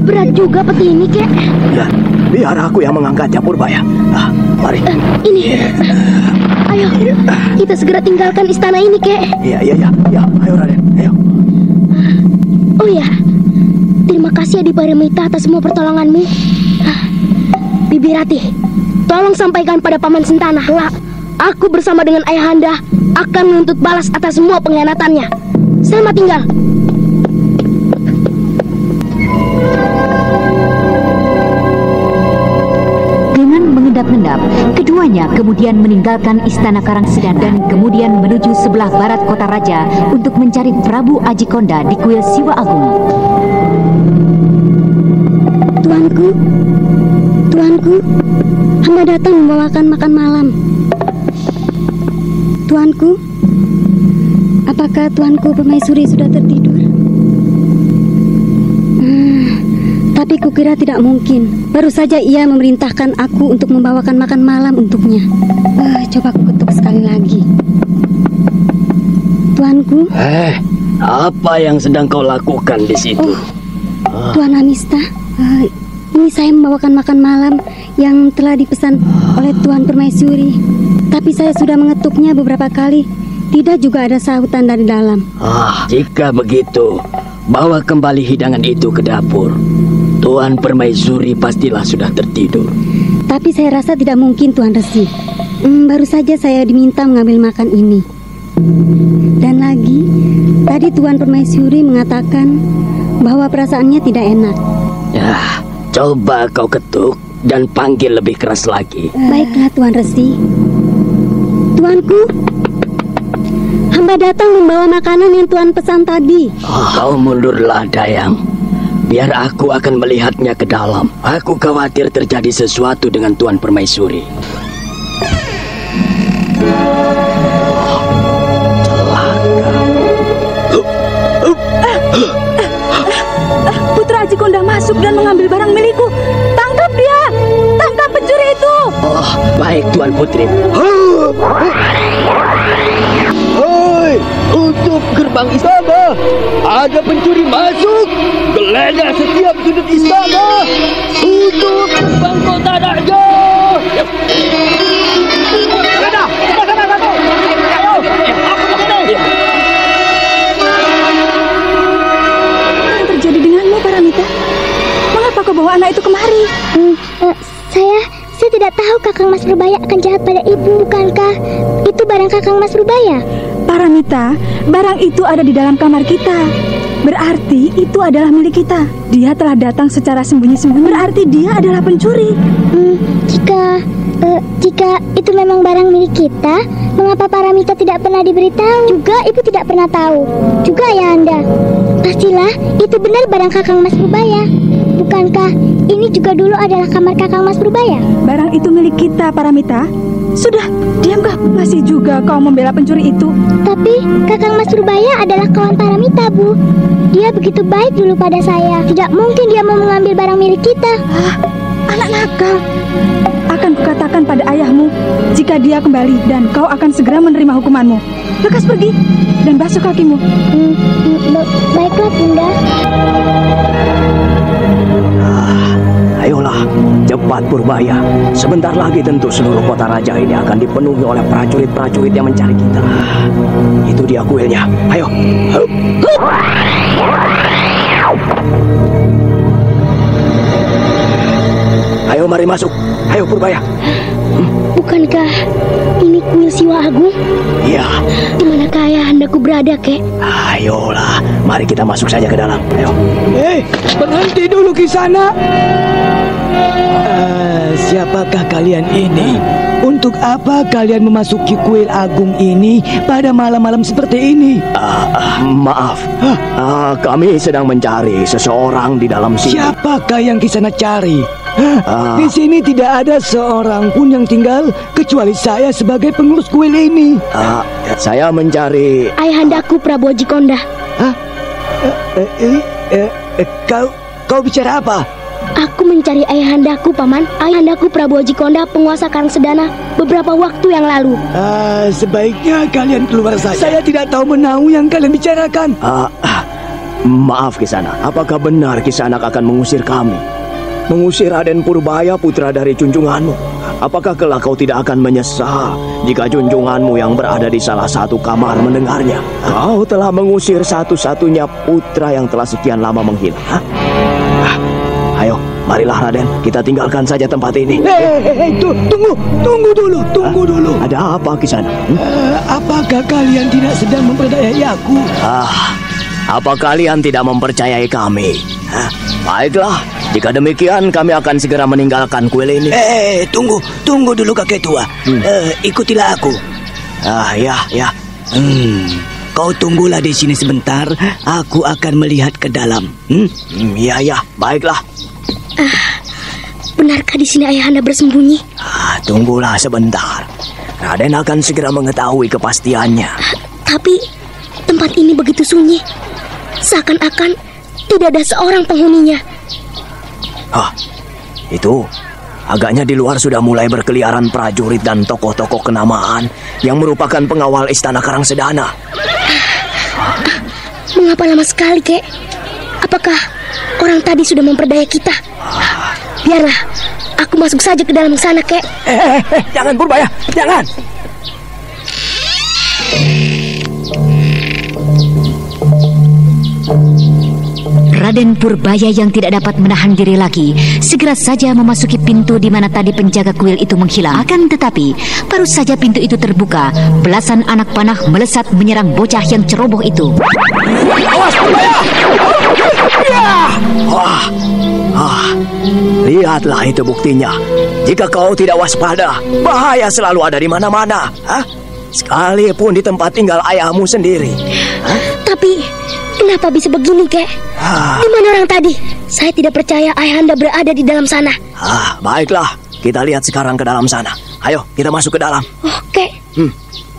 Berat juga peti ini, Kek. Ya, biar aku yang mengangkatnya Purbaya. Mari. Ini. Ayo, kita segera tinggalkan istana ini, Kek. Iya. Ayo Raden, ayo. Oh ya, terima kasih Adi Paramita atas semua pertolonganmu. Bibi Ratih, tolong sampaikan pada Paman Sentana, aku bersama dengan Ayahanda akan menuntut balas atas semua pengkhianatannya. Selamat tinggal. Dengan mengendap-endap, keduanya kemudian meninggalkan istana Karangsedana dan kemudian menuju sebelah barat kota raja untuk mencari Prabu Ajikonda di kuil Siwa Agung. Tuanku, hamba datang membawakan makan malam. Tuanku, apakah Tuanku Permaisuri sudah tertidur? Tapi kukira tidak mungkin. Baru saja ia memerintahkan aku untuk membawakan makan malam untuknya. Coba aku ketuk sekali lagi. Tuanku. Apa yang sedang kau lakukan di situ? Tuan Amista, ini saya membawakan makan malam yang telah dipesan oleh Tuan Permaisuri. Tapi saya sudah mengetuknya beberapa kali. Tidak juga ada sahutan dari dalam. Jika begitu, bawa kembali hidangan itu ke dapur. Tuan Permaisuri pastilah sudah tertidur. Tapi saya rasa tidak mungkin, Tuan Resi. Baru saja saya diminta mengambil makan ini. Dan lagi, tadi Tuan Permaisuri mengatakan bahwa perasaannya tidak enak. Coba kau ketuk dan panggil lebih keras lagi. Baiklah, Tuan Resi. Tuanku, hamba datang membawa makanan yang Tuan pesan tadi. Kau mundurlah, Dayang. Biar aku akan melihatnya ke dalam. Aku khawatir terjadi sesuatu dengan Tuan Permaisuri. Putra Ajikonda masuk dan mengambil barang milikku. Tangkap dia! Tangkap pencuri itu! Baik, Tuan Putri. Hei, tutup gerbang istana. Ada pencuri masuk. Geledah setiap sudut istana. Tutup gerbang kota raja. Geledah, sana satu. Ayo, aku ke sini. Apa yang terjadi denganmu, Paramita? Mengapa kau bawa anak itu kemari? Saya tidak tahu Kakang Mas Purbaya akan jahat pada ibu. Bukankah itu barang Kakang Mas Purbaya? Paramita, barang itu ada di dalam kamar kita. Berarti itu adalah milik kita. Dia telah datang secara sembunyi-sembunyi. Berarti dia adalah pencuri. Jika itu memang barang milik kita, mengapa Paramita tidak pernah diberitahu? Juga ibu tidak pernah tahu. Juga Ayahanda. Pastilah itu benar barang Kakang Mas Purbaya. Bukankah ini juga dulu adalah kamar Kakang Mas Purbaya? Barang itu milik kita, Paramita. Sudah, diamkah? Masih juga kau membela pencuri itu? Tapi Kakang Mas Purbaya adalah kawan Paramita, Bu. Dia begitu baik dulu pada saya. Tidak mungkin dia mau mengambil barang milik kita. Anak nakal. Akan kukatakan pada ayahmu jika dia kembali, dan kau akan segera menerima hukumanmu. Lekas pergi dan basuh kakimu. Baiklah, Bunda. Ayolah, cepat Purbaya. Sebentar lagi tentu seluruh kota raja ini akan dipenuhi oleh prajurit-prajurit yang mencari kita. Itu dia kuilnya. Ayo. Ayo, mari masuk. Ayo, Purbaya. Bukankah ini kuil Siwa Agung? Iya. Di manakah Ayahandaku berada, Kek? Ayolah, mari kita masuk saja ke dalam. Ayo. Berhenti dulu di sana. Siapakah kalian ini? Untuk apa kalian memasuki kuil agung ini pada malam-malam seperti ini? Maaf, kami sedang mencari seseorang di dalam sini. Siapakah yang Kisana cari? Di sini tidak ada seorang pun yang tinggal kecuali saya sebagai pengurus kuil ini. Saya mencari Ayahandaku Prabu Ajikonda. Kau bicara apa? Aku mencari ayahandaku, Paman. Ayahandaku Prabu Ajikonda, penguasa Karangsedana, beberapa waktu yang lalu. Sebaiknya kalian keluar saja. Saya tidak tahu menahu yang kalian bicarakan. Maaf, Kisana. Apakah benar Kisanak akan mengusir kami? Mengusir Raden Purbaya, putra dari junjunganmu? apakah kelak kau tidak akan menyesal jika junjunganmu yang berada di salah satu kamar mendengarnya? Kau telah mengusir satu-satunya putra yang telah sekian lama menghilang. Ayo, marilah Raden, kita tinggalkan saja tempat ini. Tunggu dulu. Ada apa Kisana? Apakah kalian tidak sedang memperdayai aku? Apa kalian tidak mempercayai kami? Baiklah, jika demikian kami akan segera meninggalkan kuil ini. Tunggu dulu kakek tua. Ikutilah aku. Ya. Kau tunggulah di sini sebentar. Aku akan melihat ke dalam. Ya, baiklah. Benarkah di sini ayahanda bersembunyi? Tunggulah sebentar. Raden akan segera mengetahui kepastiannya. Tapi tempat ini begitu sunyi. Seakan-akan tidak ada seorang penghuninya. Itu agaknya di luar sudah mulai berkeliaran prajurit dan tokoh-tokoh kenamaan yang merupakan pengawal istana Karangsedana. Mengapa lama sekali, Kek? Apakah orang tadi sudah memperdaya kita? Biarlah, aku masuk saja ke dalam sana, Kek. Jangan Purbaya, jangan. Raden Purbaya yang tidak dapat menahan diri lagi segera saja memasuki pintu di mana tadi penjaga kuil itu menghilang. Akan tetapi baru saja pintu itu terbuka, belasan anak panah melesat menyerang bocah yang ceroboh itu. Awas Purbaya! Lihatlah itu buktinya. Jika kau tidak waspada, bahaya selalu ada di mana-mana. Sekalipun di tempat tinggal ayahmu sendiri. Tapi kenapa bisa begini, Kek? Di mana orang tadi? Saya tidak percaya ayahanda berada di dalam sana. Baiklah, kita lihat sekarang ke dalam sana. Ayo, kita masuk ke dalam. Kek.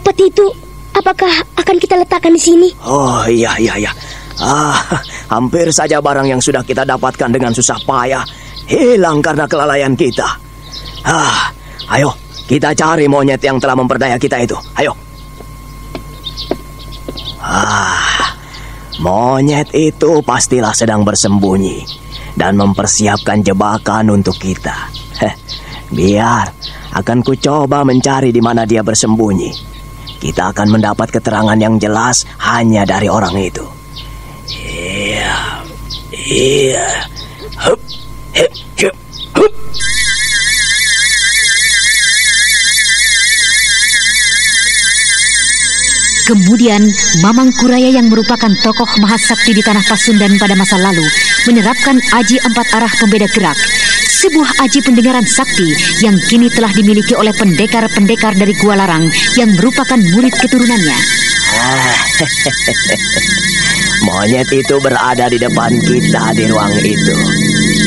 Peti itu apakah akan kita letakkan di sini? Iya. Hampir saja barang yang sudah kita dapatkan dengan susah payah hilang karena kelalaian kita. Ayo, kita cari monyet yang telah memperdaya kita itu. Ayo. Monyet itu pastilah sedang bersembunyi dan mempersiapkan jebakan untuk kita. Biar akan ku coba mencari di mana dia bersembunyi. Kita akan mendapat keterangan yang jelas hanya dari orang itu. Iya. Hup. Kemudian Mamang Kuraya yang merupakan tokoh mahasakti di tanah Pasundan pada masa lalu menerapkan aji 4 arah pembeda gerak, sebuah aji pendengaran sakti yang kini telah dimiliki oleh pendekar-pendekar dari Gua Larang yang merupakan murid keturunannya. Monyet itu berada di depan kita di ruang itu.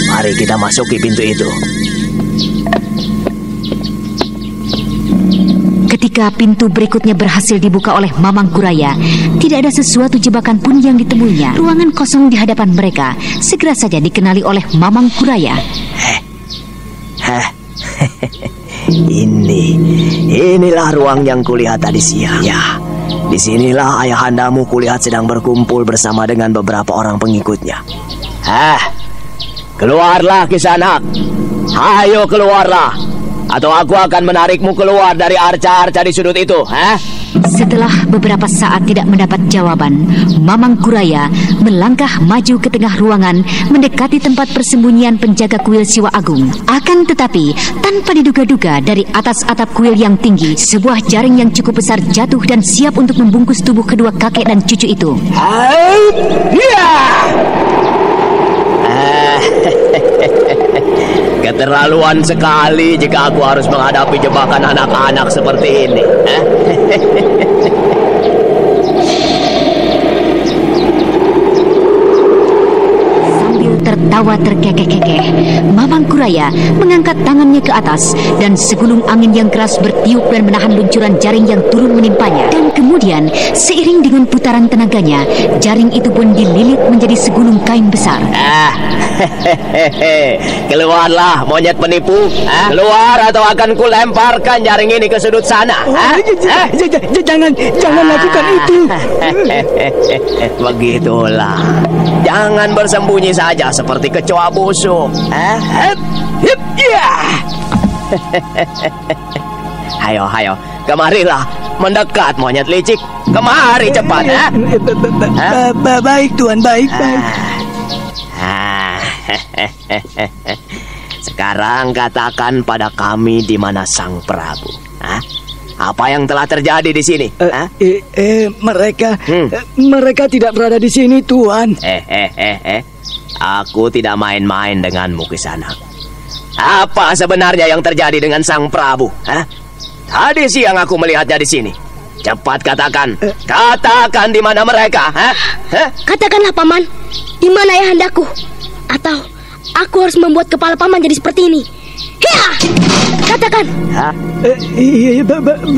Mari kita masuki pintu itu. Ketika pintu berikutnya berhasil dibuka oleh Mamang Kuraya, tidak ada sesuatu jebakan pun yang ditemuinya. Ruangan kosong di hadapan mereka segera saja dikenali oleh Mamang Kuraya. Inilah ruang yang kulihat tadi siang. Ya, disinilah ayahandamu kulihat sedang berkumpul bersama dengan beberapa orang pengikutnya. Keluarlah Kisanak. Ayo keluarlah, atau aku akan menarikmu keluar dari arca-arca di sudut itu. Setelah beberapa saat tidak mendapat jawaban, Mamang Kuraya melangkah maju ke tengah ruangan mendekati tempat persembunyian penjaga kuil Siwa Agung. Akan tetapi, tanpa diduga-duga dari atas atap kuil yang tinggi, sebuah jaring yang cukup besar jatuh dan siap untuk membungkus tubuh kedua kakek dan cucu itu. Keterlaluan sekali jika aku harus menghadapi jebakan anak-anak seperti ini. Sambil tertawa terkekeh-kekeh, Mamang Kuraya mengangkat tangannya ke atas dan segulung angin yang keras bertiup dan menahan luncuran jaring yang turun menimpanya. Dan kemudian seiring dengan putaran tenaganya, jaring itu pun dililit menjadi segulung kain besar. Keluarlah monyet penipu. Keluar atau akan kulemparkan jaring ini ke sudut sana. Jangan lakukan itu. Begitulah. Jangan bersembunyi saja seperti kecoa busuk. Hayo, hayo, kemarilah. Mendekat, monyet licik. Kemari cepat, ya. Baik, Tuan, baik. Sekarang katakan pada kami di mana Sang Prabu. Apa yang telah terjadi di sini? Mereka tidak berada di sini, Tuan. Aku tidak main-main denganmu Kisanak. Apa sebenarnya yang terjadi dengan Sang Prabu? Tadi siang aku melihatnya di sini. Cepat katakan. Katakan di mana mereka? Katakanlah, Paman. Di mana ayahandaku? Atau aku harus membuat kepala Paman jadi seperti ini? Hiya! Katakan.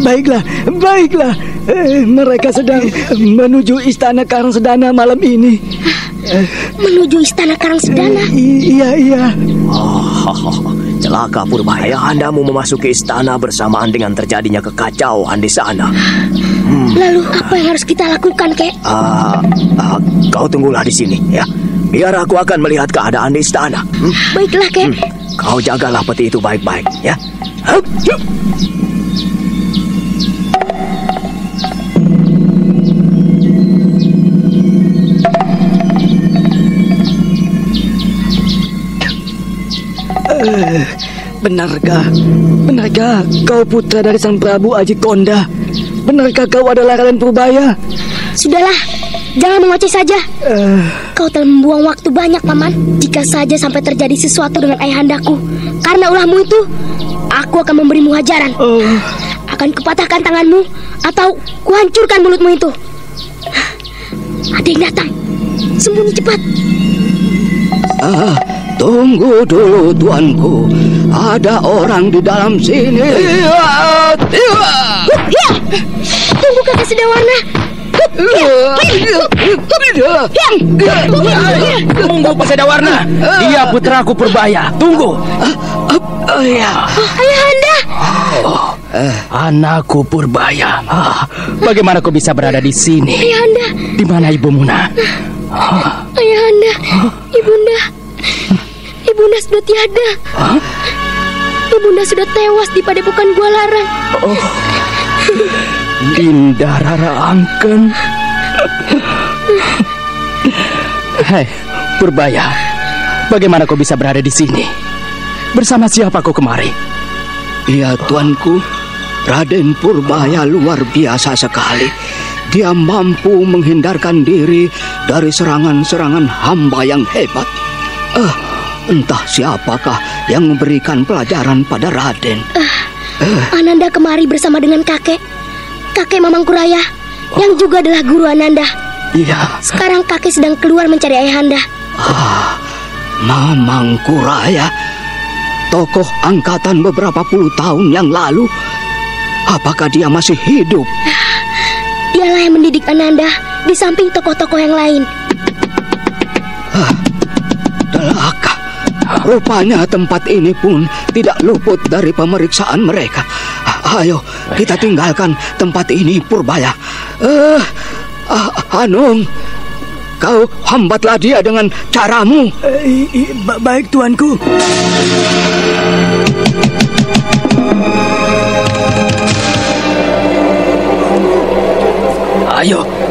Baiklah. Mereka sedang menuju Istana Karangsedana malam ini. Menuju Istana Karangsedana? Iya. Celaka Purbaya, Ayahandamu memasuki istana bersamaan dengan terjadinya kekacauan di sana. Lalu apa yang harus kita lakukan, Kek? Kau tunggulah di sini, ya. Biar aku akan melihat keadaan di istana. Baiklah, Kek. Kau jagalah peti itu baik-baik, ya. Benarkah kau putra dari Sang Prabu Aji Konda? Benarkah kau adalah Raden Purbaya? Sudahlah, jangan mengoceh saja. Kau telah membuang waktu banyak, Paman. Jika saja sampai terjadi sesuatu dengan ayahandaku karena ulahmu itu, aku akan memberimu hajaran. Akan kupatahkan tanganmu atau kuhancurkan mulutmu itu. Ada yang datang. Sembunyi cepat. Tunggu dulu, tuanku. Ada orang di dalam sini. Tunggu, Kakak Sedawarna. Tunggu, Pak Sedawarna. Dia putraku Purbaya. Tunggu. Ayahanda. Anakku Purbaya. Bagaimana kau bisa berada di sini? Ayahanda. Di mana Ibu Muna? Ayahanda, Ibunda sudah tiada. Ibunda sudah tewas di padepokan Gua Larang. Dinda Rara Angken. Hei, Purbaya, bagaimana kau bisa berada di sini? Bersama siapa kau kemari? Ya, tuanku, Raden Purbaya luar biasa sekali. Dia mampu menghindarkan diri dari serangan-serangan hamba yang hebat. Entah siapakah yang memberikan pelajaran pada Raden. Ananda kemari bersama dengan kakek Mamangkuraya, yang juga adalah guru Ananda. Iya. Sekarang kakek sedang keluar mencari ayahanda. Mamangkuraya, tokoh angkatan beberapa puluh tahun yang lalu. Apakah dia masih hidup? Dialah yang mendidik Ananda di samping tokoh-tokoh yang lain. Delaka. Rupanya tempat ini pun tidak luput dari pemeriksaan mereka. Ayo, kita tinggalkan tempat ini, Purbaya. Hanung, kau hambatlah dia dengan caramu. Baik, tuanku.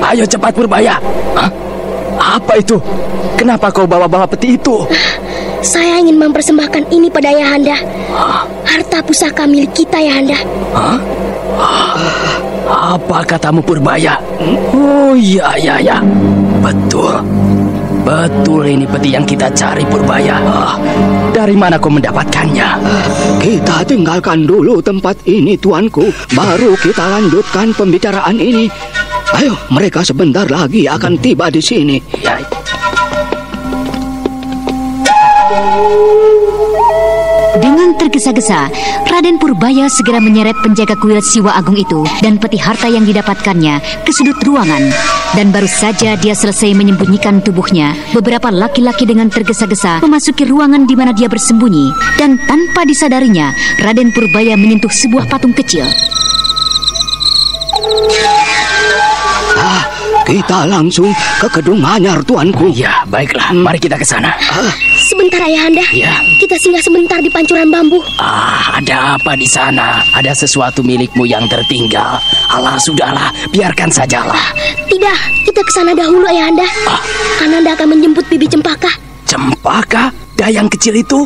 Ayo cepat Purbaya. Apa itu? Kenapa kau bawa-bawa peti itu? Saya ingin mempersembahkan ini pada ayahanda. Harta pusaka milik kita, ayahanda. Apa katamu Purbaya? Oh iya. Betul ini peti yang kita cari Purbaya. Dari mana kau mendapatkannya? Kita tinggalkan dulu tempat ini, tuanku. Baru kita lanjutkan pembicaraan ini. Ayo, mereka sebentar lagi akan tiba di sini. Ya. Dengan tergesa-gesa, Raden Purbaya segera menyeret penjaga kuil Siwa Agung itu dan peti harta yang didapatkannya ke sudut ruangan. Dan baru saja dia selesai menyembunyikan tubuhnya, beberapa laki-laki dengan tergesa-gesa memasuki ruangan di mana dia bersembunyi. Dan tanpa disadarinya, Raden Purbaya menyentuh sebuah patung kecil. Kita langsung ke Kedung Manyar, tuanku. Ya, baiklah. Mari kita ke sana. Sebentar. Sebentar Ayahanda. Ya. Kita singgah sebentar di pancuran bambu. Ada apa di sana? Ada sesuatu milikmu yang tertinggal. Alah, sudahlah, biarkan sajalah. Tidak, kita ke sana dahulu Ayahanda. Ananda akan menjemput Bibi Cempaka. Cempaka? Dayang kecil itu?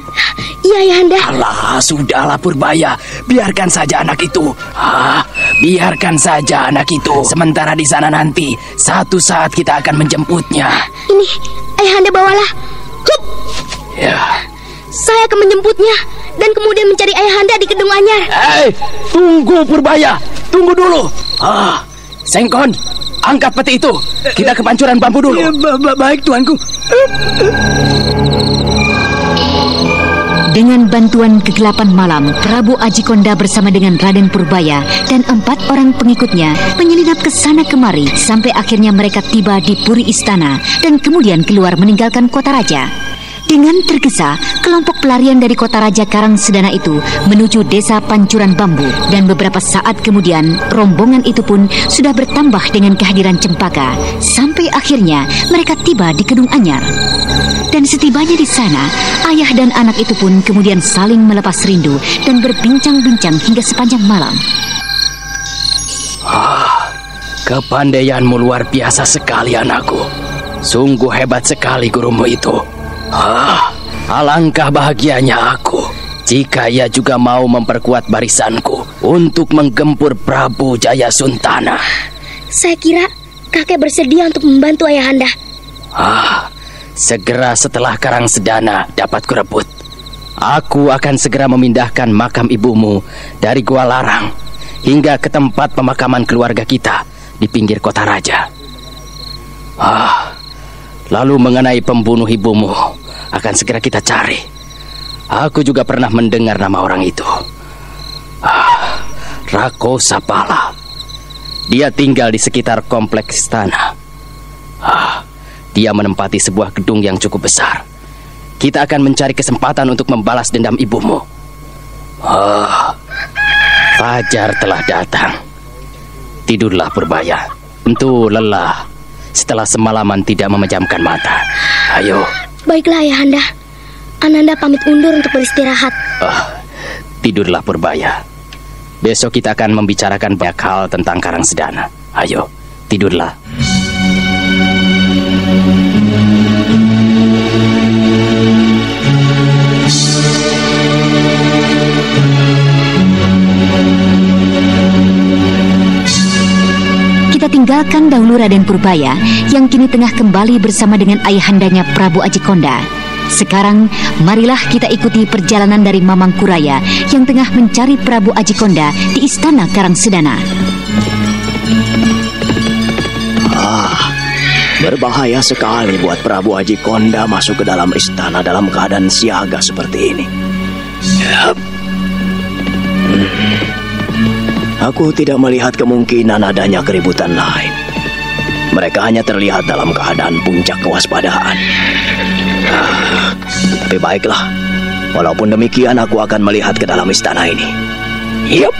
Iya Ayahanda. Alah, sudahlah Purbaya, biarkan saja anak itu. Biarkan saja anak itu. Sementara di sana nanti, satu saat kita akan menjemputnya. Ini, Ayahanda bawalah. Hup. Ya. Saya akan menjemputnya dan kemudian mencari Ayahanda di Kedung Anyar. Tunggu Purbaya, tunggu dulu. Sengkon, angkat peti itu. Kita ke pancuran bambu dulu. Ya, baik tuanku. Dengan bantuan kegelapan malam, Prabu Ajikonda bersama dengan Raden Purbaya dan 4 orang pengikutnya menyelinap ke sana kemari sampai akhirnya mereka tiba di puri istana dan kemudian keluar meninggalkan kota raja. Dengan tergesa, kelompok pelarian dari kota raja Karangsedana itu menuju desa Pancuran Bambu dan beberapa saat kemudian rombongan itu pun sudah bertambah dengan kehadiran Cempaka sampai akhirnya mereka tiba di Kedung Anyar. Dan setibanya di sana, ayah dan anak itu pun kemudian saling melepas rindu dan berbincang-bincang hingga sepanjang malam. Kepandaianmu luar biasa sekali anakku. Sungguh hebat sekali gurumu itu. Alangkah bahagianya aku jika ia juga mau memperkuat barisanku untuk menggempur Prabu Jayasuntana. Saya kira kakek bersedia untuk membantu Ayahanda. Segera setelah Karangsedana dapat kurebut, aku akan segera memindahkan makam ibumu dari Gua Larang hingga ke tempat pemakaman keluarga kita di pinggir kota raja. Lalu mengenai pembunuh ibumu akan segera kita cari. Aku juga pernah mendengar nama orang itu. Rako Sapala. Dia tinggal di sekitar kompleks istana. Dia menempati sebuah gedung yang cukup besar. Kita akan mencari kesempatan untuk membalas dendam ibumu. Fajar telah datang. Tidurlah Purbaya. Tentu lelah setelah semalaman tidak memejamkan mata. Ayo. Baiklah Ayahanda. Ananda pamit undur untuk beristirahat. Tidurlah Purbaya. Besok kita akan membicarakan banyak hal tentang Karangsedana. Ayo, tidurlah. Kita tinggalkan dahulu Raden Purbaya yang kini tengah kembali bersama dengan ayahandanya Prabu Ajikonda. Sekarang marilah kita ikuti perjalanan dari Mamangkuraya yang tengah mencari Prabu Ajikonda di istana Karangsedana. Berbahaya sekali buat Prabu Ajikonda masuk ke dalam istana dalam keadaan siaga seperti ini. Aku tidak melihat kemungkinan adanya keributan lain. Mereka hanya terlihat dalam keadaan puncak kewaspadaan. Tapi baiklah, walaupun demikian aku akan melihat ke dalam istana ini. Yup.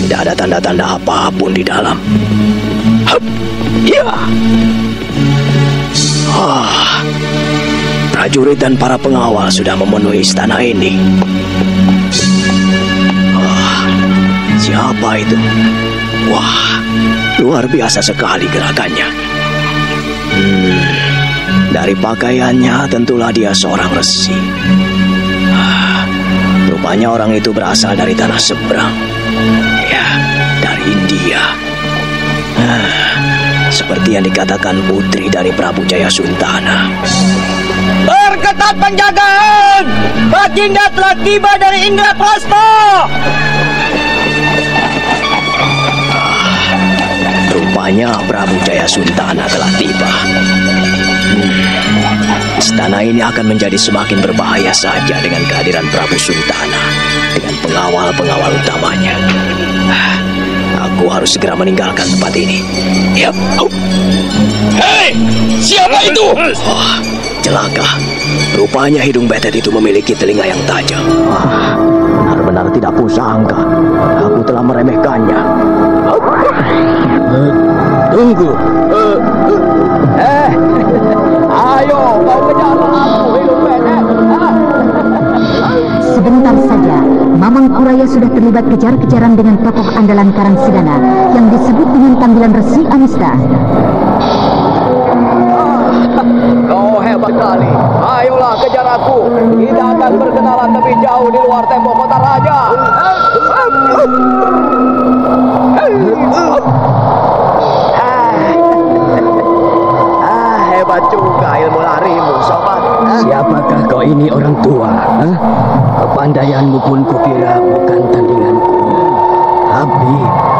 Tidak ada tanda-tanda apapun di dalam. Prajurit dan para pengawal sudah memenuhi istana ini. Siapa itu? Wah, luar biasa sekali gerakannya. Dari pakaiannya tentulah dia seorang resi. Rupanya orang itu berasal dari tanah seberang. Ya, dari India. Seperti yang dikatakan putri dari Prabu Jayasuntana. Berketat penjagaan! Baginda telah tiba dari Indraprasta! Rupanya Prabu Jayasuntana telah tiba. Istana ini akan menjadi semakin berbahaya saja dengan kehadiran Prabu Suntana dengan pengawal-pengawal utamanya. Aku Aku harus segera meninggalkan tempat ini. Ya. Hei, siapa itu? Wah, celaka. Rupanya hidung betet itu memiliki telinga yang tajam. Wah, benar-benar tidak kusangka. Aku telah meremehkannya. Tunggu. Ayo, kau kejar aku, hidung betet. Sebentar saja, Mamang Kuraya sudah terlibat kejar-kejaran dengan tokoh andalan Karangsedana yang disebut dengan panggilan Resi Amista. Kau hebat kali. Ayolah kejar aku. Kita akan berkenalan lebih jauh di luar tembok kota raja. Hebat juga ilmu larimu, sobat. Siapakah kau ini, orang tua? Kepandaianmu pun kukira bukan tandinganku. Tapi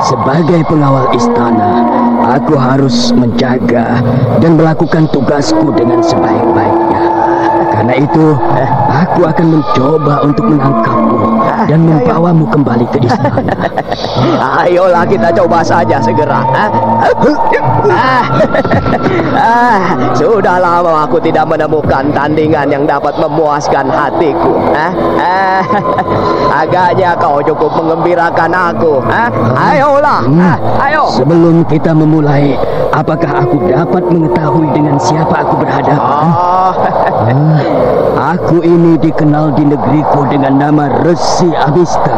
sebagai pengawal istana, aku harus menjaga dan melakukan tugasku dengan sebaik-baiknya. Karena itu, aku akan mencoba untuk menangkapmu dan membawamu kembali ke istana. Ayolah kita coba saja segera. Sudah lama aku tidak menemukan tandingan yang dapat memuaskan hatiku. Agaknya kau cukup mengembirakan aku. Ayolah, ayo. Sebelum kita memulai, apakah aku dapat mengetahui dengan siapa aku berhadapan? Aku ini dikenal di negeriku dengan nama Resi Amista.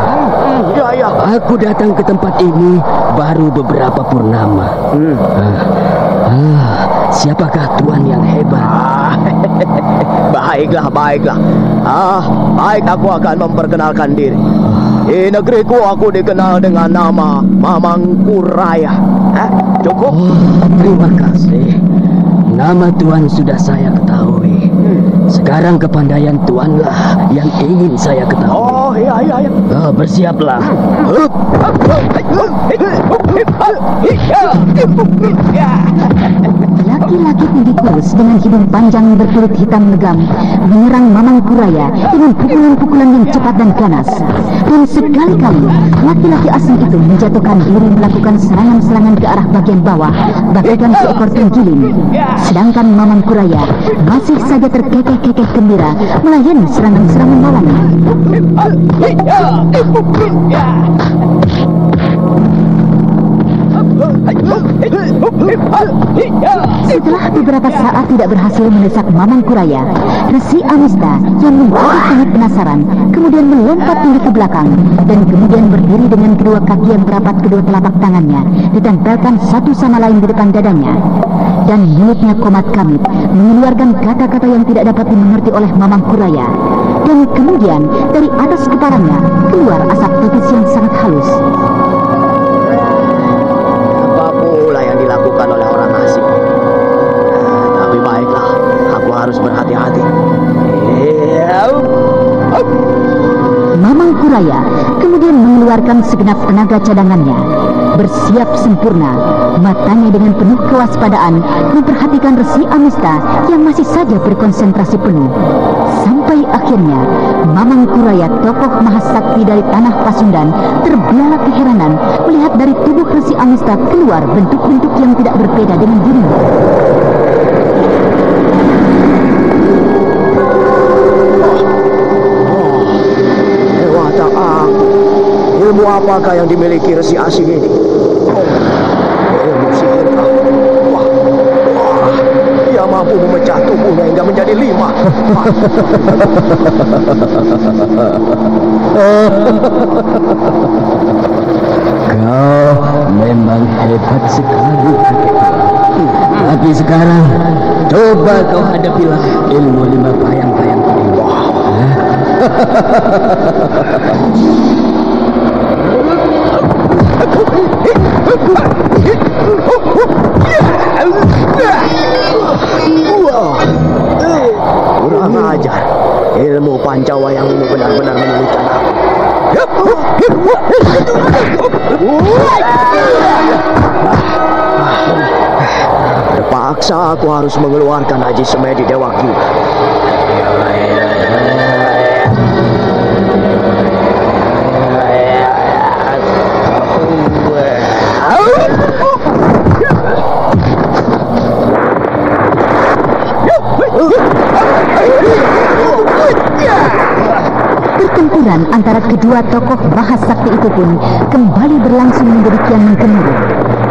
Ya. Aku datang ke tempat ini baru beberapa purnama. Siapakah tuan yang hebat? Baiklah. Baik, aku akan memperkenalkan diri. Di negeriku aku dikenal dengan nama Mamang Kuraya. Cukup? Terima kasih. Nama tuan sudah saya ketahui. Sekarang kepandaian tuanlah yang ingin saya ketahui. Oh, iya. Bersiaplah. Laki-laki tinggi kurus dengan hidung panjang berkulit hitam legam menyerang Mamang Kuraya dengan pukulan-pukulan yang cepat dan ganas. Dan sekali-kali laki-laki asing itu menjatuhkan diri melakukan serangan-serangan ke arah bagian bawah bagaikan seekor terenggiling. Sedangkan Mamang Kuraya masih saja terkekeh-kekeh gembira melayani serangan-serangan lawannya. Setelah beberapa saat tidak berhasil mendesak Mamang Kuraya, Resi Amista yang menjadi sangat penasaran kemudian melompat tinggi ke belakang dan kemudian berdiri dengan kedua kaki yang merapat kedua telapak tangannya ditempelkan satu sama lain di depan dadanya. Dan mulutnya komat kamit mengeluarkan kata-kata yang tidak dapat dimengerti oleh Mamang Kuraya. Dan kemudian dari atas kepalanya keluar asap tipis yang sangat halus. Dilakukan oleh orang asing. Tapi baiklah, aku harus berhati-hati. Mamang Kuraya kemudian mengeluarkan segenap tenaga cadangannya. Bersiap sempurna, matanya dengan penuh kewaspadaan memperhatikan Resi Amista yang masih saja berkonsentrasi penuh. Sampai akhirnya Mamang Kuraya, tokoh mahasakti dari tanah Pasundan, terbelalak keheranan melihat dari tubuh Resi Amista keluar bentuk-bentuk yang tidak berbeda dengan dirinya. Dewata aku, ilmu apakah yang dimiliki Resi asing ini? Ilmu sihir aku. Wah, dia mampu memecah tubuhnya hingga menjadi 5. Kau memang hebat sekali, kakek. Tapi sekarang coba kau hadapilah ilmu 5 bayang-bayang ini. Kurang ajar. Ilmu Pancawayangmu benar-benar menyulitkan aku. Terpaksa aku harus mengeluarkan Aji Semedi Dewa Gila. Pertempuran antara kedua tokoh Mahasakti itu pun kembali berlangsung menjadi kian menggemuruh.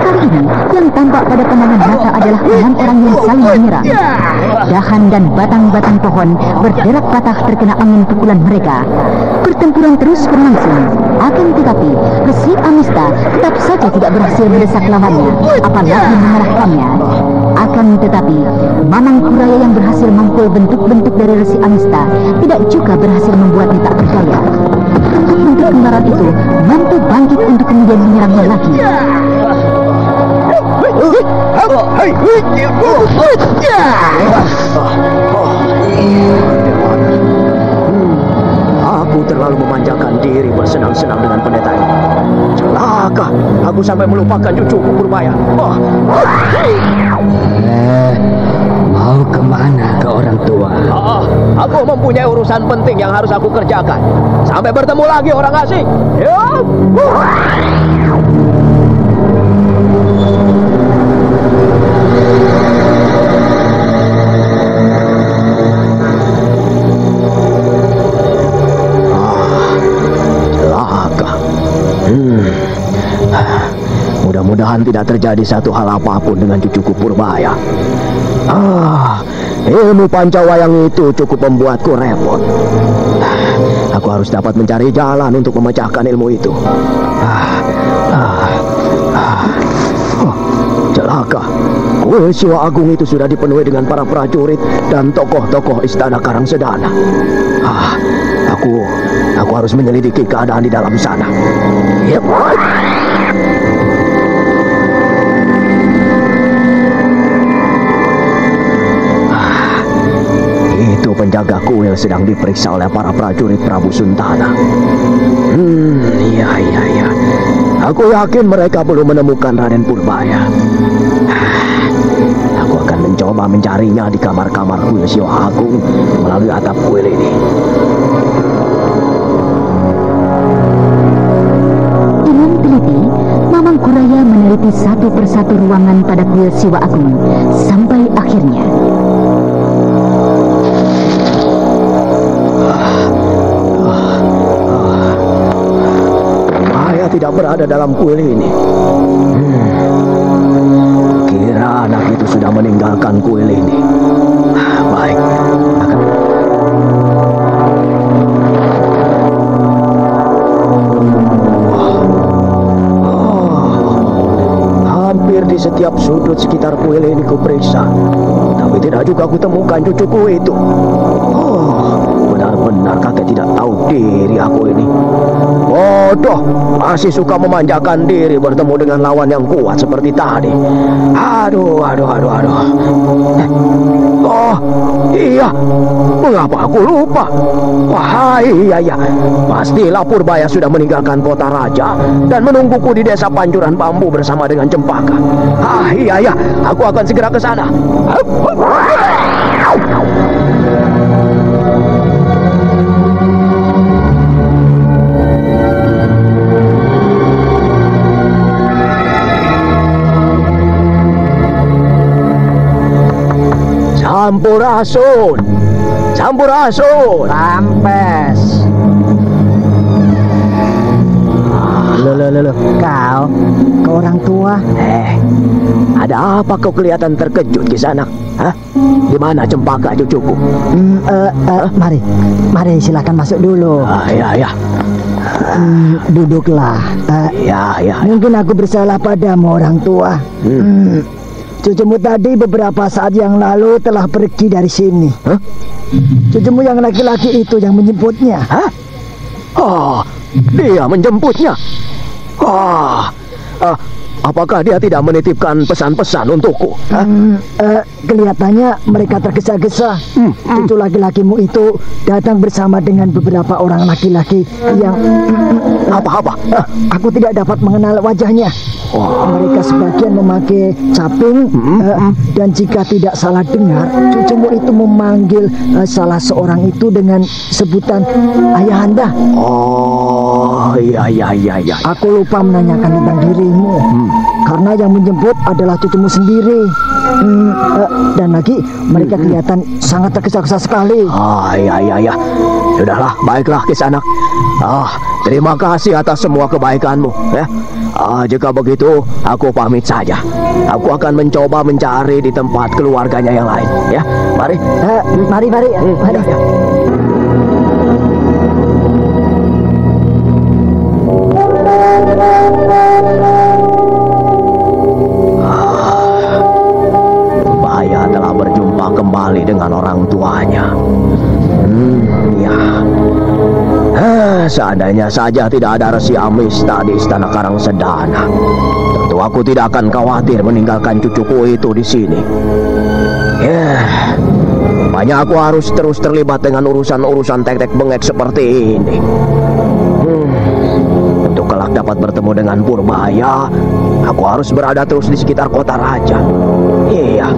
Kali ini yang tampak pada pandangan mata adalah orang-orang yang saling menyerang. Dahan dan batang-batang pohon berderak patah terkena angin pukulan mereka. Pertempuran terus berlangsung. Akan tetapi Resi Amista tetap saja tidak berhasil mendesak lawannya, apalagi mengalahkannya. Akan tetapi Mamang Kuraya yang berhasil memukul bentuk-bentuk dari Resi Amista tidak juga berhasil membuatnya tak berdaya. Bentuk kembaran itu mampu bangkit untuk kemudian menyerangnya lagi. Aku terlalu memanjakan diri bersenang-senang dengan pendeta ini. Celaka, aku sampai melupakan cucuku Purbaya. Mau kemana ke orang tua? Aku mempunyai urusan penting yang harus aku kerjakan. Sampai bertemu lagi orang asing. Celaka. Mudah-mudahan tidak terjadi satu hal apapun dengan cucuku Purbaya. Ilmu pancawayang itu cukup membuatku repot. Aku harus dapat mencari jalan untuk memecahkan ilmu itu. Celaka. Kuil Siwa Agung itu sudah dipenuhi dengan para prajurit dan tokoh-tokoh istana Karangsedana. Aku harus menyelidiki keadaan di dalam sana. Yep. Itu penjaga kuil sedang diperiksa oleh para prajurit Prabu Suntana. Iya. Aku yakin mereka belum menemukan Raden Purbaya. Aku akan mencoba mencarinya di kamar-kamar kuil Siwa Agung melalui atap kuil ini. Dengan teliti, Mamang Kuraya meneliti satu persatu ruangan pada kuil Siwa Agung sampai akhirnya tidak berada dalam kuil ini. Kira anak itu sudah meninggalkan kuil ini. Baik, hampir di setiap sudut sekitar kuil ini kuperiksa, tapi tidak juga kutemukan cucuku itu. Benar-benar kakek tidak tahu diri aku ini. Bodoh, masih suka memanjakan diri bertemu dengan lawan yang kuat seperti tadi. Aduh. Oh, iya. Mengapa aku lupa? Wah, iya. Pastilah Purbaya sudah meninggalkan kota raja dan menungguku di desa Pancuran Bambu bersama dengan Cempaka. Iya. Aku akan segera ke sana. Sampurasun. Rampes. Loh. Kau orang tua. Ada apa kau kelihatan terkejut di sana? Di mana Cempaka cucuku? Mari silakan masuk dulu. Ya. Duduklah. Ya. Mungkin aku bersalah padamu orang tua. Cucumu tadi beberapa saat yang lalu telah pergi dari sini. Cucumu yang laki-laki itu yang menjemputnya. Dia menjemputnya. Apakah dia tidak menitipkan pesan-pesan untukku? Kelihatannya mereka tergesa-gesa. Cucu laki-lakimu itu datang bersama dengan beberapa orang laki-laki yang... Apa? Aku tidak dapat mengenal wajahnya. Mereka sebagian memakai caping, dan jika tidak salah dengar, cucumu itu memanggil salah seorang itu dengan sebutan Ayahanda. Iya. Aku lupa menanyakan tentang dirimu. karena yang menjemput adalah cucumu sendiri. Dan lagi mereka kelihatan sangat tergesa-gesa sekali. Iya. Sudahlah, baiklah Kisanak. Terima kasih atas semua kebaikanmu. Ya. Jika begitu, aku pamit saja. Aku akan mencoba mencari di tempat keluarganya yang lain. Ya, mari. Mari. Ya. Bahaya telah berjumpa kembali dengan orang tuanya. Seandainya saja tidak ada Resi Amista di Istana Karangsedana, tentu aku tidak akan khawatir meninggalkan cucuku itu di sini. Rupanya aku harus terus terlibat dengan urusan-urusan tek-tek bengek seperti ini. Untuk kelak dapat bertemu dengan Purbaya, aku harus berada terus di sekitar kota raja. Iya,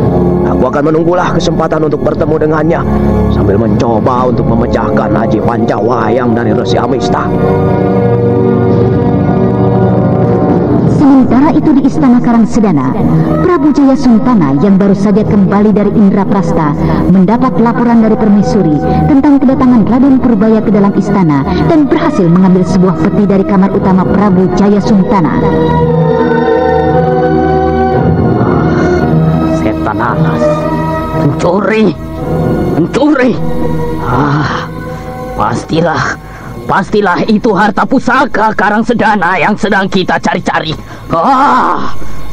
aku akan menunggulah kesempatan untuk bertemu dengannya sambil mencoba untuk memecahkan Aji Pancawayang dari Resi Amista. Sementara itu di Istana Karangsedana, Prabu Jaya Suntana yang baru saja kembali dari Indraprasta mendapat laporan dari Permaisuri tentang kedatangan Raden Purbaya ke dalam istana dan berhasil mengambil sebuah peti dari kamar utama Prabu Jaya Suntana. Setan alas, pencuri. Pastilah itu harta pusaka Karangsedana yang sedang kita cari-cari.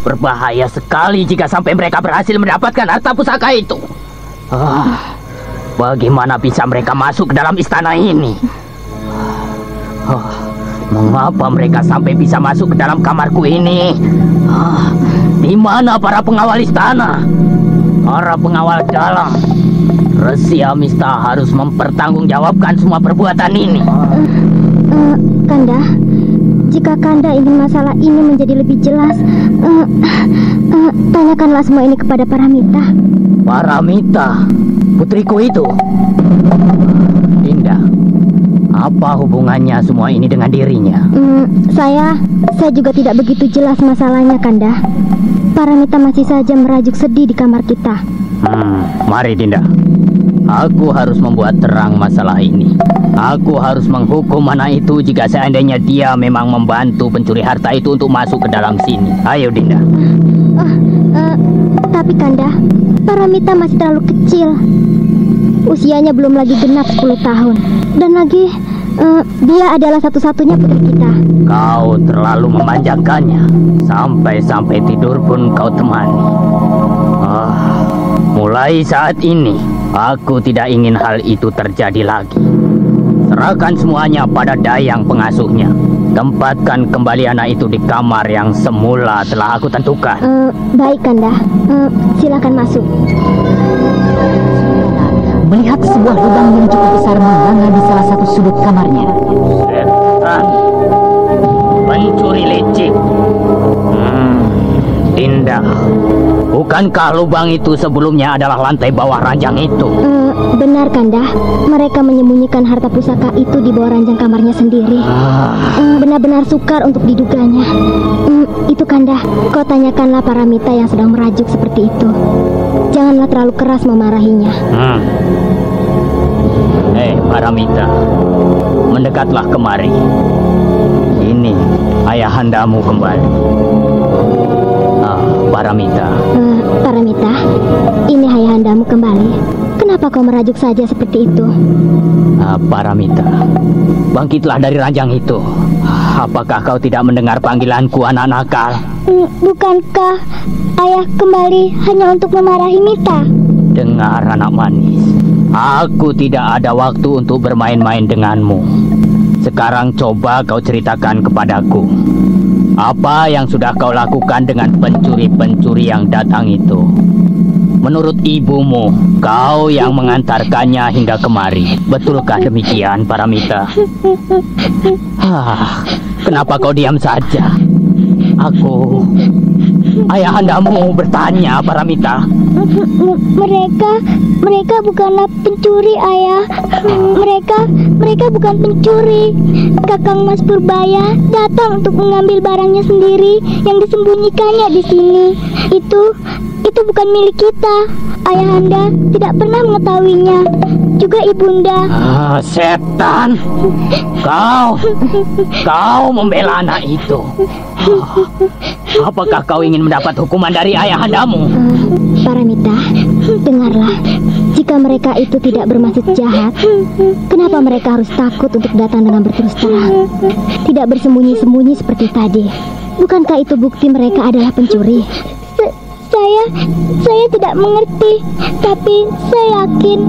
Berbahaya sekali jika sampai mereka berhasil mendapatkan harta pusaka itu. Bagaimana bisa mereka masuk ke dalam istana ini? Mengapa mereka sampai bisa masuk ke dalam kamarku ini? Di mana para pengawal istana? Para pengawal dalam. Resi Amista harus mempertanggungjawabkan semua perbuatan ini. Kanda, jika Kanda ingin masalah ini menjadi lebih jelas, tanyakanlah semua ini kepada Paramita. Paramita, putriku itu. Dinda, apa hubungannya semua ini dengan dirinya? Saya juga tidak begitu jelas masalahnya, Kanda. Paramita masih saja merajuk sedih di kamar kita. Mari Dinda. Aku harus membuat terang masalah ini. Aku harus menghukum anak itu jika seandainya dia memang membantu pencuri harta itu untuk masuk ke dalam sini. Ayo Dinda. Tapi Kanda, Paramita masih terlalu kecil. Usianya belum lagi genap 10 tahun. Dan lagi, dia adalah satu-satunya putri kita. Kau terlalu memanjakannya. Sampai-sampai tidur pun kau temani. Mulai saat ini, aku tidak ingin hal itu terjadi lagi. Serahkan semuanya pada Dayang pengasuhnya. Tempatkan kembali anak itu di kamar yang semula telah aku tentukan. Baik Kanda, silakan masuk. Melihat sebuah lubang yang cukup besar menganga di salah satu sudut kamarnya. Setan, pencuri licik. Dinda, bukankah lubang itu sebelumnya adalah lantai bawah ranjang itu? Benar Kanda, mereka menyembunyikan harta pusaka itu di bawah ranjang kamarnya sendiri. Benar-benar sukar untuk diduganya. Itu Kanda, kau tanyakanlah Paramita yang sedang merajuk seperti itu. Janganlah terlalu keras memarahinya. Paramita, mendekatlah kemari. Ini ayahandamu kembali. Paramita. Paramita, ini ayahandamu kembali. Kenapa kau merajuk saja seperti itu? Paramita, bangkitlah dari ranjang itu. Apakah kau tidak mendengar panggilanku, anak nakal? Bukankah ayah kembali hanya untuk memarahi Mita? Dengar anak manis, aku tidak ada waktu untuk bermain-main denganmu. Sekarang coba kau ceritakan kepadaku. Apa yang sudah kau lakukan dengan pencuri-pencuri yang datang itu? Menurut ibumu, kau yang mengantarkannya hingga kemari. Betulkah demikian, Paramita? Kenapa kau diam saja? Ayahandamu bertanya, Paramita. Mereka bukanlah pencuri, Ayah. Mereka bukan pencuri. Kakang Mas Purbaya datang untuk mengambil barangnya sendiri yang disembunyikannya di sini. Itu bukan milik kita. Ayahanda tidak pernah mengetahuinya. Juga ibunda. Setan. Kau membela anak itu. Apakah kau ingin mendapat hukuman dari ayahandamu? Paramita, dengarlah. Jika mereka itu tidak bermaksud jahat, kenapa mereka harus takut untuk datang dengan berterus terang? Tidak bersembunyi-sembunyi seperti tadi. Bukankah itu bukti mereka adalah pencuri? Saya tidak mengerti, tapi saya yakin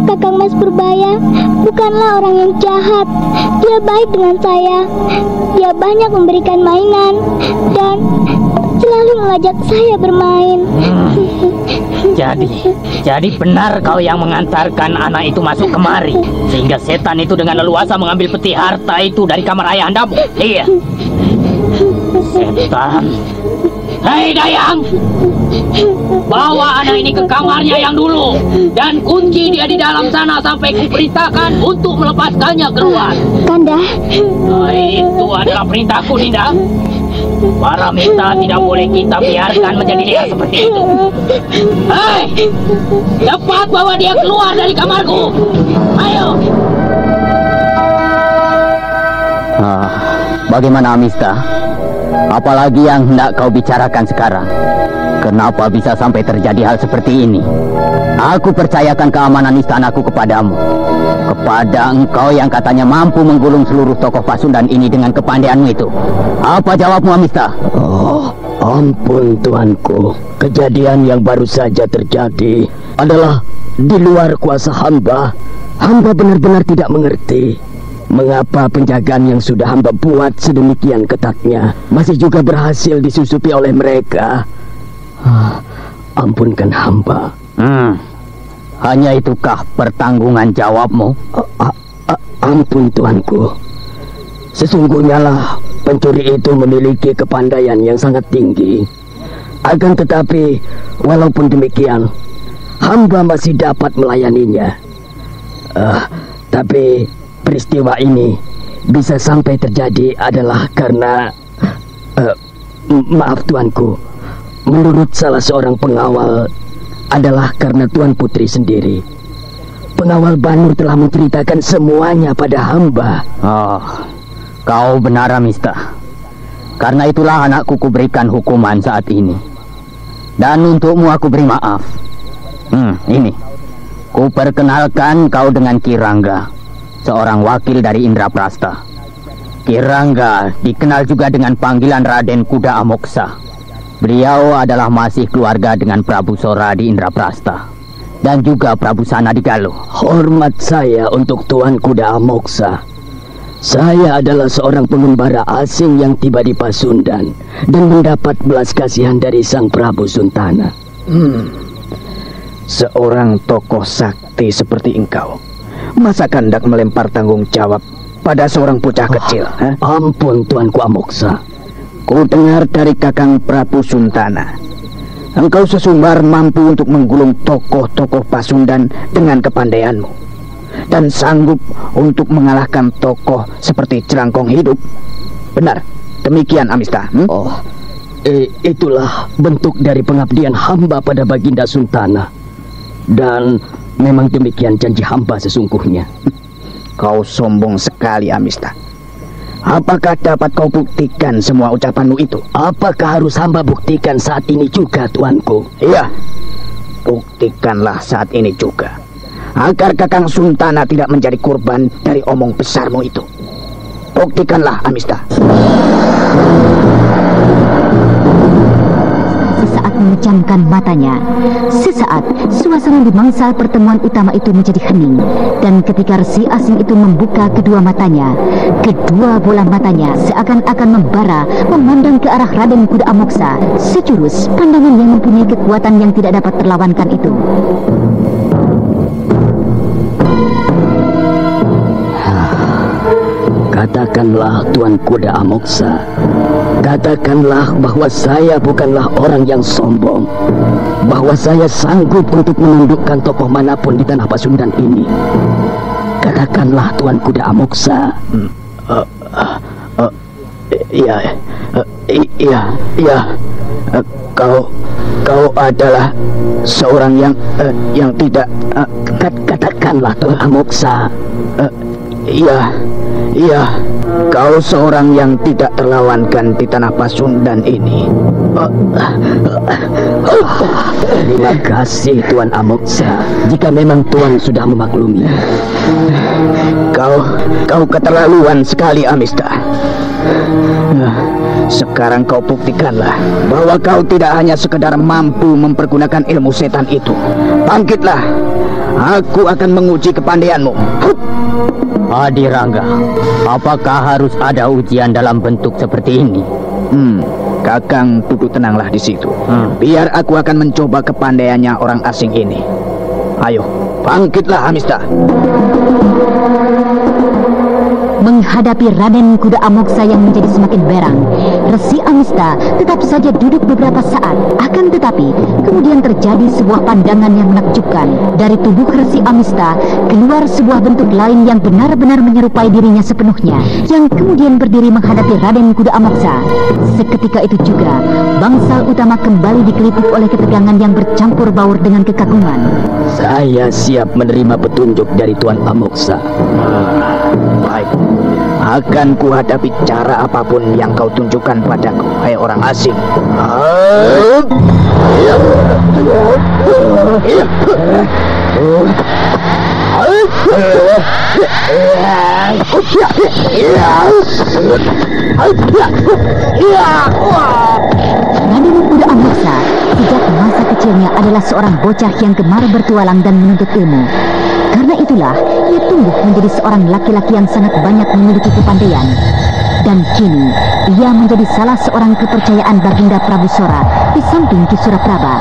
Kakang Mas Purbaya bukanlah orang yang jahat. Dia baik dengan saya. Dia banyak memberikan mainan dan selalu mengajak saya bermain. Jadi benar kau yang mengantarkan anak itu masuk kemari, sehingga setan itu dengan leluasa mengambil peti harta itu dari kamar ayahandamu. Iya. Setan. Hei Dayang, bawa anak ini ke kamarnya yang dulu dan kunci dia di dalam sana sampai kuperintahkan untuk melepaskannya keluar. Kanda. Itu adalah perintahku, Dinda. Paramita tidak boleh kita biarkan menjadi liar seperti itu. Hei, cepat bawa dia keluar dari kamarku. Ayo. Bagaimana Amista? Apalagi yang hendak kau bicarakan sekarang? Kenapa bisa sampai terjadi hal seperti ini? Aku percayakan keamanan istanaku kepadamu. Kepada engkau yang katanya mampu menggulung seluruh tokoh Pasundan ini dengan kepandaianmu itu. Apa jawabmu, Amista? Oh, ampun tuanku. Kejadian yang baru saja terjadi adalah di luar kuasa hamba. Hamba benar-benar tidak mengerti mengapa penjagaan yang sudah hamba buat sedemikian ketatnya masih juga berhasil disusupi oleh mereka. Ampunkan hamba. Hanya itukah pertanggungan jawabmu? Ampun tuanku. Sesungguhnya lah pencuri itu memiliki kepandaian yang sangat tinggi. Akan tetapi walaupun demikian hamba masih dapat melayaninya. Tapi peristiwa ini bisa sampai terjadi adalah karena maaf tuanku, menurut salah seorang pengawal adalah karena Tuan Putri sendiri. Pengawal Banur telah menceritakan semuanya pada hamba. Kau benar, Amista. Karena itulah anakku kuberikan hukuman saat ini. Dan untukmu aku beri maaf. Ini kuperkenalkan kau dengan Kirangga, seorang wakil dari Indraprasta. Kirangga dikenal juga dengan panggilan Raden Kuda Amoksa. Beliau adalah masih keluarga dengan Prabu Sora di Indraprasta dan juga Prabu Sana di Galuh. Hormat saya untuk Tuan Kuda Amoksa. Saya adalah seorang pengembara asing yang tiba di Pasundan dan mendapat belas kasihan dari Sang Prabu Suntana. Seorang tokoh sakti seperti engkau, masa hendak melempar tanggung jawab pada seorang bocah kecil? Ampun Tuanku Amoksa. Ku dengar dari Kakang Prabu Suntana, engkau sesumbar mampu untuk menggulung tokoh-tokoh Pasundan dengan kepandaianmu, dan sanggup untuk mengalahkan tokoh seperti Jelangkong Hidup. Benar demikian, Amista? Itulah bentuk dari pengabdian hamba pada Baginda Suntana. Dan memang demikian janji hamba sesungguhnya. Kau sombong sekali, Amista. Apakah dapat kau buktikan semua ucapanmu itu? Apakah harus hamba buktikan saat ini juga, tuanku? Iya, buktikanlah saat ini juga, agar Kakang Suntana tidak menjadi korban dari omong besarmu itu. Buktikanlah, Amista. Sesaat memejamkan matanya. Sesaat suasana di mangsal pertemuan utama itu menjadi hening. Dan ketika resi asing itu membuka kedua matanya, kedua bola matanya seakan-akan membara memandang ke arah Raden Kuda Amoksa, sejurus pandangan yang mempunyai kekuatan yang tidak dapat terlawankan itu. Katakanlah Tuan Kuda Amoksa, katakanlah bahwa saya bukanlah orang yang sombong, bahwa saya sanggup untuk menundukkan tokoh manapun di tanah Pasundan ini. Katakanlah Tuan Kuda Amoksa. Iya. Kau adalah seorang yang tidak. Katakanlah Tuan Amoksa. Iya, kau seorang yang tidak terlawankan di tanah Pasundan ini. Terima kasih Tuan Amoksa, jika memang Tuan sudah memaklumi. Kau keterlaluan sekali, Amista. Sekarang kau buktikanlah bahwa kau tidak hanya sekedar mampu mempergunakan ilmu setan itu. Bangkitlah, aku akan menguji kepandaianmu. Adirangga, apakah harus ada ujian dalam bentuk seperti ini? Kakang duduk tenanglah di situ. Biar aku akan mencoba kepandaiannya orang asing ini. Ayo, bangkitlah Amista. Menghadapi Raden Kuda Amoksa yang menjadi semakin berang, Resi Amista tetap saja duduk beberapa saat. Akan tetapi, kemudian terjadi sebuah pandangan yang menakjubkan. Dari tubuh Resi Amista keluar sebuah bentuk lain yang benar-benar menyerupai dirinya sepenuhnya, yang kemudian berdiri menghadapi Raden Kuda Amoksa. Seketika itu juga, bangsal utama kembali dikeliputi oleh ketegangan yang bercampur baur dengan kekaguman. Saya siap menerima petunjuk dari Tuan Amoksa. Baik, akan kuhadapi cara apapun yang kau tunjukkan padaku, hai orang asing. Raden Kuda Amoksa sejak masa kecilnya adalah seorang bocah yang gemar bertualang dan menuntut ilmu. Karena itulah ia tumbuh menjadi seorang laki-laki yang sangat banyak memiliki kepandaian. Dan kini ia menjadi salah seorang kepercayaan Baginda Prabu Sora di samping Ki Suraprabha.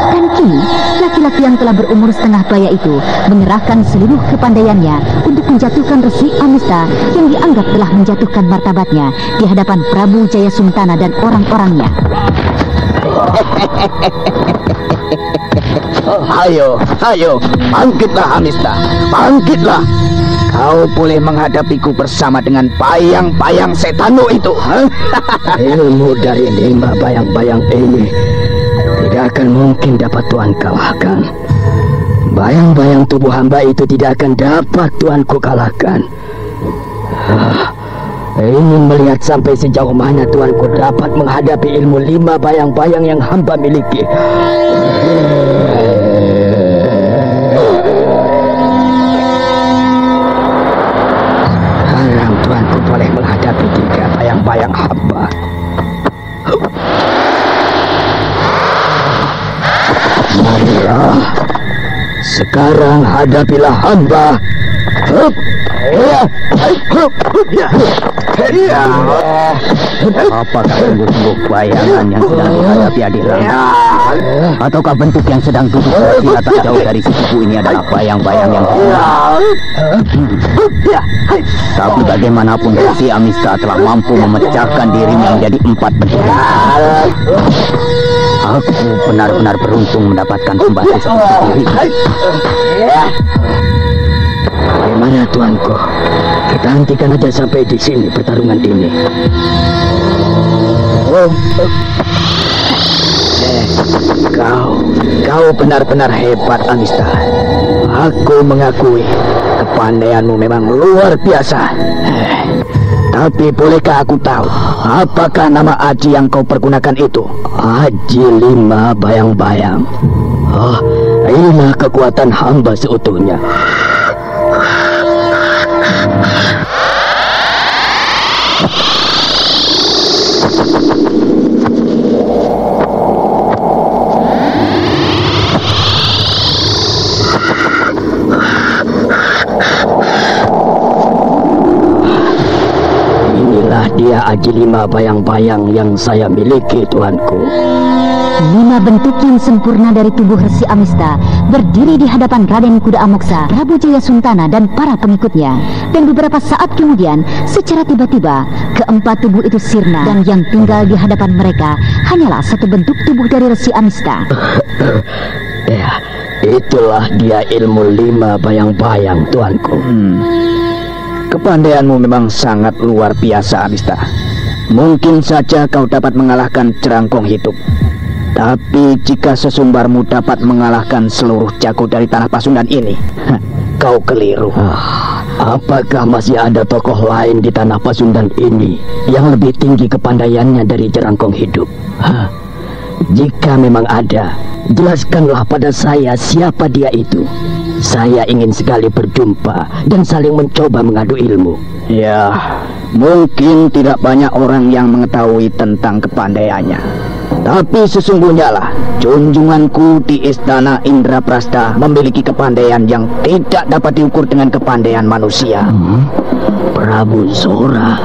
Dan kini laki-laki yang telah berumur setengah baya itu mengerahkan seluruh kepandaiannya untuk menjatuhkan Resi Amista yang dianggap telah menjatuhkan martabatnya di hadapan Prabu Jaya Suntana dan orang-orangnya. Ayo, bangkitlah Amista, bangkitlah. Kau boleh menghadapiku bersama dengan bayang-bayang setanmu itu. Ilmu dari 5 bayang-bayang ini tidak akan mungkin dapat Tuan kalahkan. Bayang-bayang tubuh hamba itu tidak akan dapat Tuanku kalahkan. Ingin melihat sampai sejauh mana Tuanku dapat menghadapi ilmu 5 bayang-bayang yang hamba miliki. Sekarang Tuanku boleh menghadapi 3 bayang-bayang hamba. Marilah, sekarang hadapilah hamba. Apakah sungguh-sungguh bayangan yang sedang dihadapi Adirangga? Ataukah bentuk yang sedang duduk bersilat tak jauh dari si ibu ini adalah bayang-bayang yang benar? Tapi bagaimanapun Resi Amista telah mampu memecahkan dirinya menjadi 4 bentuk. Aku benar-benar beruntung mendapatkan pembantu seperti diri. Bagaimana Tuanku? Kita hentikan aja sampai di sini pertarungan ini. Kau benar-benar hebat, Amista. Aku mengakui kepandaianmu memang luar biasa. Tapi bolehkah aku tahu apakah nama aji yang kau pergunakan itu? Aji 5 bayang-bayang. Oh, inilah kekuatan hamba seutuhnya. Dia Aji 5 bayang-bayang yang saya miliki, tuanku. 5 bentuk yang sempurna dari tubuh Resi Amista berdiri di hadapan Raden Kuda Amoksa, Prabu Jaya Suntana dan para pengikutnya. Dan beberapa saat kemudian, secara tiba-tiba, keempat tubuh itu sirna dan yang tinggal di hadapan mereka hanyalah satu bentuk tubuh dari Resi Amista. Ya, itulah dia ilmu 5 bayang-bayang, tuanku. Kepandaianmu memang sangat luar biasa, Amista. Mungkin saja kau dapat mengalahkan Jerangkong Hidup. Tapi jika sesumbarmu dapat mengalahkan seluruh jago dari tanah Pasundan ini, kau keliru. Apakah masih ada tokoh lain di tanah Pasundan ini yang lebih tinggi kepandaiannya dari Jerangkong Hidup? Jika memang ada, jelaskanlah pada saya siapa dia itu. Saya ingin sekali berjumpa dan saling mencoba mengadu ilmu. Ya, mungkin tidak banyak orang yang mengetahui tentang kepandaiannya. Tapi sesungguhnya lah, junjunganku di Istana Indraprasta memiliki kepandaian yang tidak dapat diukur dengan kepandaian manusia. Prabu Zora.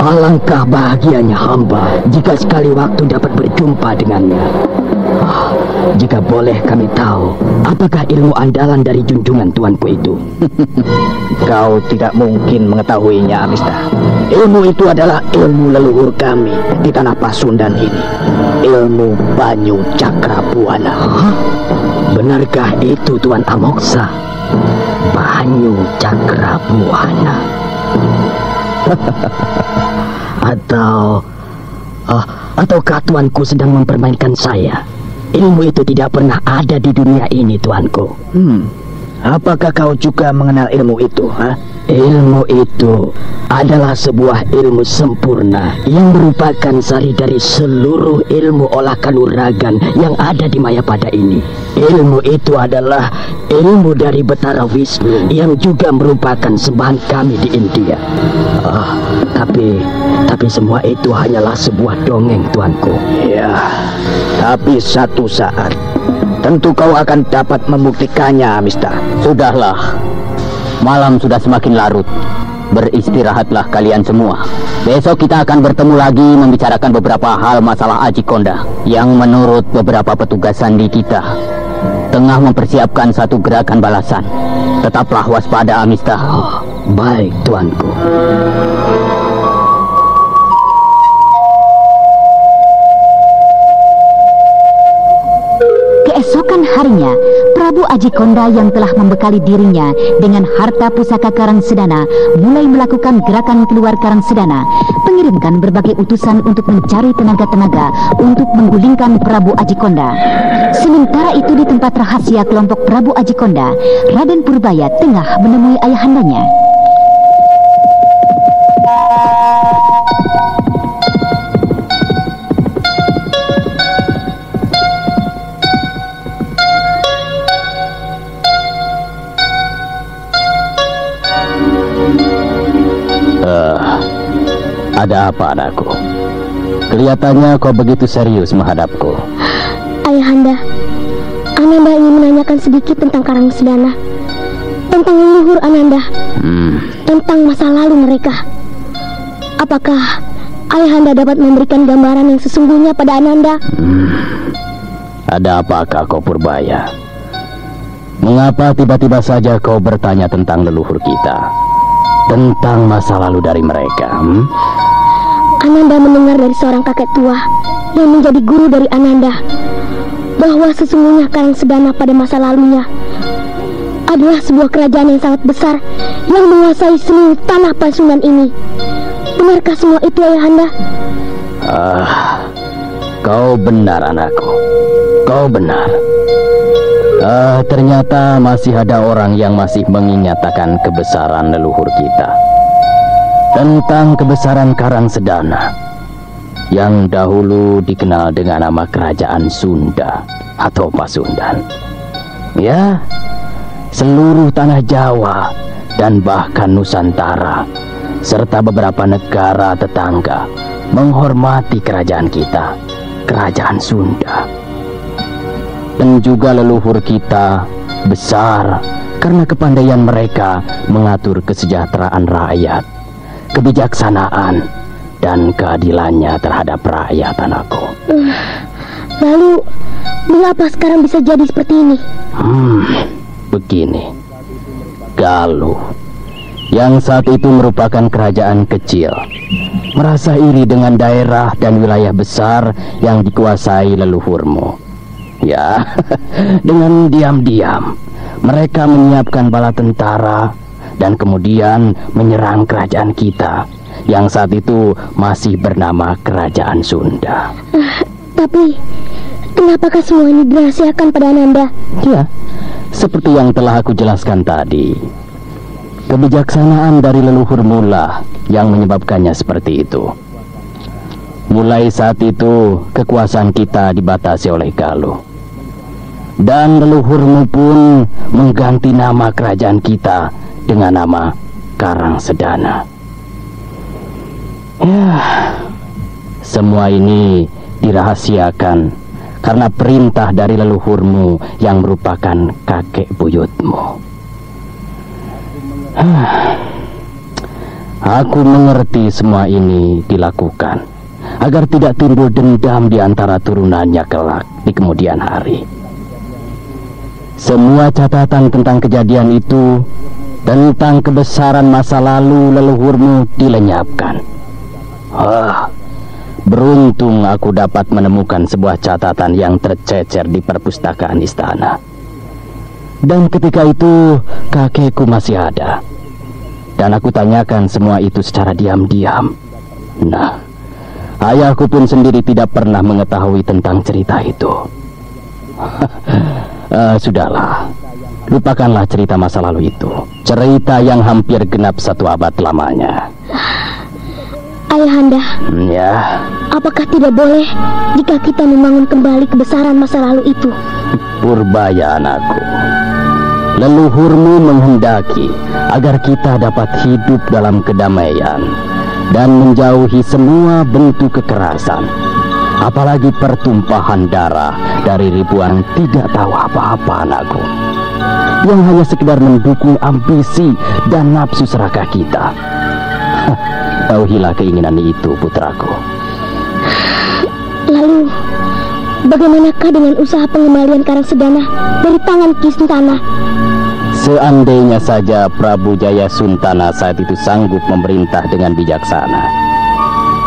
Alangkah bahagianya hamba jika sekali waktu dapat berjumpa dengannya. Jika boleh kami tahu, apakah ilmu andalan dari junjungan tuanku itu? Kau tidak mungkin mengetahuinya, Amista. Ilmu itu adalah ilmu leluhur kami di tanah Pasundan ini. Ilmu Banyu Cakrabuana. Benarkah itu Tuan Amoksa? Banyu Cakrabuana. Ataukah tuanku sedang mempermainkan saya? Ilmu itu tidak pernah ada di dunia ini, tuanku. Apakah kau juga mengenal ilmu itu? Ilmu itu adalah sebuah ilmu sempurna yang merupakan sari dari seluruh ilmu olah kanuragan yang ada di Mayapada ini. Ilmu itu adalah ilmu dari Betara Wisnu yang juga merupakan sembahan kami di India. Tapi semua itu hanyalah sebuah dongeng, tuanku. Ya, tapi satu saat tentu kau akan dapat membuktikannya, Amista. Sudahlah, malam sudah semakin larut. Beristirahatlah kalian semua. Besok kita akan bertemu lagi membicarakan beberapa hal masalah Aji Konda yang menurut beberapa petugas sandi kita tengah mempersiapkan satu gerakan balasan. Tetaplah waspada, Amista. Baik, tuanku. Keesokan harinya, Prabu Aji Konda yang telah membekali dirinya dengan harta pusaka Karang Sedana mulai melakukan gerakan keluar Karang Sedana, mengirimkan berbagai utusan untuk mencari tenaga-tenaga untuk menggulingkan Prabu Aji Konda. Sementara itu di tempat rahasia kelompok Prabu Aji Konda, Raden Purbaya tengah menemui ayahandanya. Ada apa, anakku? Kelihatannya kau begitu serius menghadapku. Ayahanda, Ananda ingin menanyakan sedikit tentang Karang Sedana, tentang leluhur Ananda, tentang masa lalu mereka. Apakah Ayahanda dapat memberikan gambaran yang sesungguhnya pada Ananda? Ada apakah kau, Purbaya? Mengapa tiba-tiba saja kau bertanya tentang leluhur kita? Tentang masa lalu dari mereka? Ananda mendengar dari seorang kakek tua yang menjadi guru dari Ananda bahwa sesungguhnya Karang Sedana pada masa lalunya adalah sebuah kerajaan yang sangat besar yang menguasai seluruh tanah Pasundan ini. Benarkah semua itu, Ayahanda? Kau benar, anakku. Kau benar. Ternyata masih ada orang yang masih mengingatkan kebesaran leluhur kita. Tentang kebesaran Karang Sedana yang dahulu dikenal dengan nama Kerajaan Sunda atau Pasundan. Ya, seluruh tanah Jawa dan bahkan Nusantara serta beberapa negara tetangga menghormati kerajaan kita, Kerajaan Sunda. Dan juga leluhur kita besar karena kepandaian mereka mengatur kesejahteraan rakyat. kebijaksanaan, dan keadilannya terhadap rakyat, anakku. Lalu, mengapa sekarang bisa jadi seperti ini? Begini, Galuh, yang saat itu merupakan kerajaan kecil, merasa iri dengan daerah dan wilayah besar yang dikuasai leluhurmu. Ya, dengan diam-diam mereka menyiapkan bala tentara dan kemudian menyerang kerajaan kita yang saat itu masih bernama Kerajaan Sunda. Tapi, kenapakah semua ini dirahasiakan pada Ananda? Ya, seperti yang telah aku jelaskan tadi. Kebijaksanaan dari leluhurmu lah yang menyebabkannya seperti itu. Mulai saat itu, kekuasaan kita dibatasi oleh Galuh. Dan leluhurmu pun mengganti nama kerajaan kita dengan nama Karangsedana. Ya, semua ini dirahasiakan karena perintah dari leluhurmu yang merupakan kakek buyutmu. Aku mengerti semua ini dilakukan agar tidak timbul dendam di antara turunannya kelak di kemudian hari. Semua catatan tentang kejadian itu, tentang kebesaran masa lalu leluhurmu dilenyapkan. Beruntung aku dapat menemukan sebuah catatan yang tercecer di perpustakaan istana. Dan ketika itu kakekku masih ada. Dan aku tanyakan semua itu secara diam-diam. Nah, ayahku pun sendiri tidak pernah mengetahui tentang cerita itu. Sudahlah, lupakanlah cerita masa lalu itu. Cerita yang hampir genap 1 abad lamanya. Ayahanda, ya. Apakah tidak boleh jika kita membangun kembali kebesaran masa lalu itu? Purbaya, anakku. Leluhurmu menghendaki agar kita dapat hidup dalam kedamaian dan menjauhi semua bentuk kekerasan, apalagi pertumpahan darah dari ribuan tidak tahu apa-apa, anakku, yang hanya sekedar mendukung ambisi dan nafsu serakah kita. Jauhilah keinginan itu, putraku. Lalu, bagaimanakah dengan usaha pengembalian Karangsedana dari tangan Ki Suntana? Seandainya saja Prabu Jaya Suntana saat itu sanggup memerintah dengan bijaksana,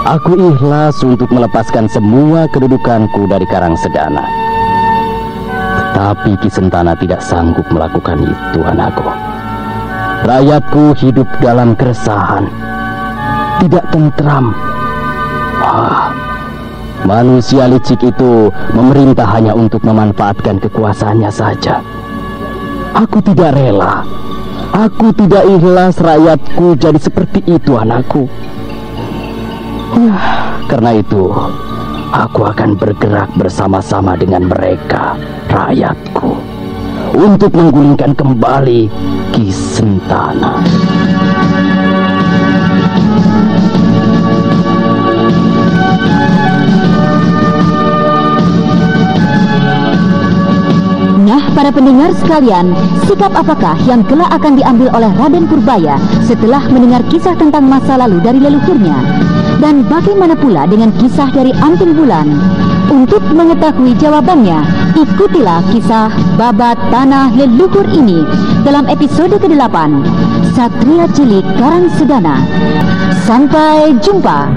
aku ikhlas untuk melepaskan semua kedudukanku dari Karangsedana. Tetapi Ki Sentana tidak sanggup melakukan itu, anakku. Rakyatku hidup dalam keresahan, tidak tentram. Manusia licik itu memerintah hanya untuk memanfaatkan kekuasaannya saja. Aku tidak rela. Aku tidak ikhlas rakyatku jadi seperti itu, anakku. Karena itu, aku akan bergerak bersama-sama dengan mereka, rakyatku, untuk menggulingkan kembali Ki Sentana. Nah, para pendengar sekalian, sikap apakah yang kelak akan diambil oleh Raden Purbaya setelah mendengar kisah tentang masa lalu dari leluhurnya? Dan bagaimana pula dengan kisah dari Anting Bulan? Untuk mengetahui jawabannya, ikutilah kisah Babat Tanah Leluhur ini dalam episode ke-8, Satria Cilik Karangsedana. Sampai jumpa.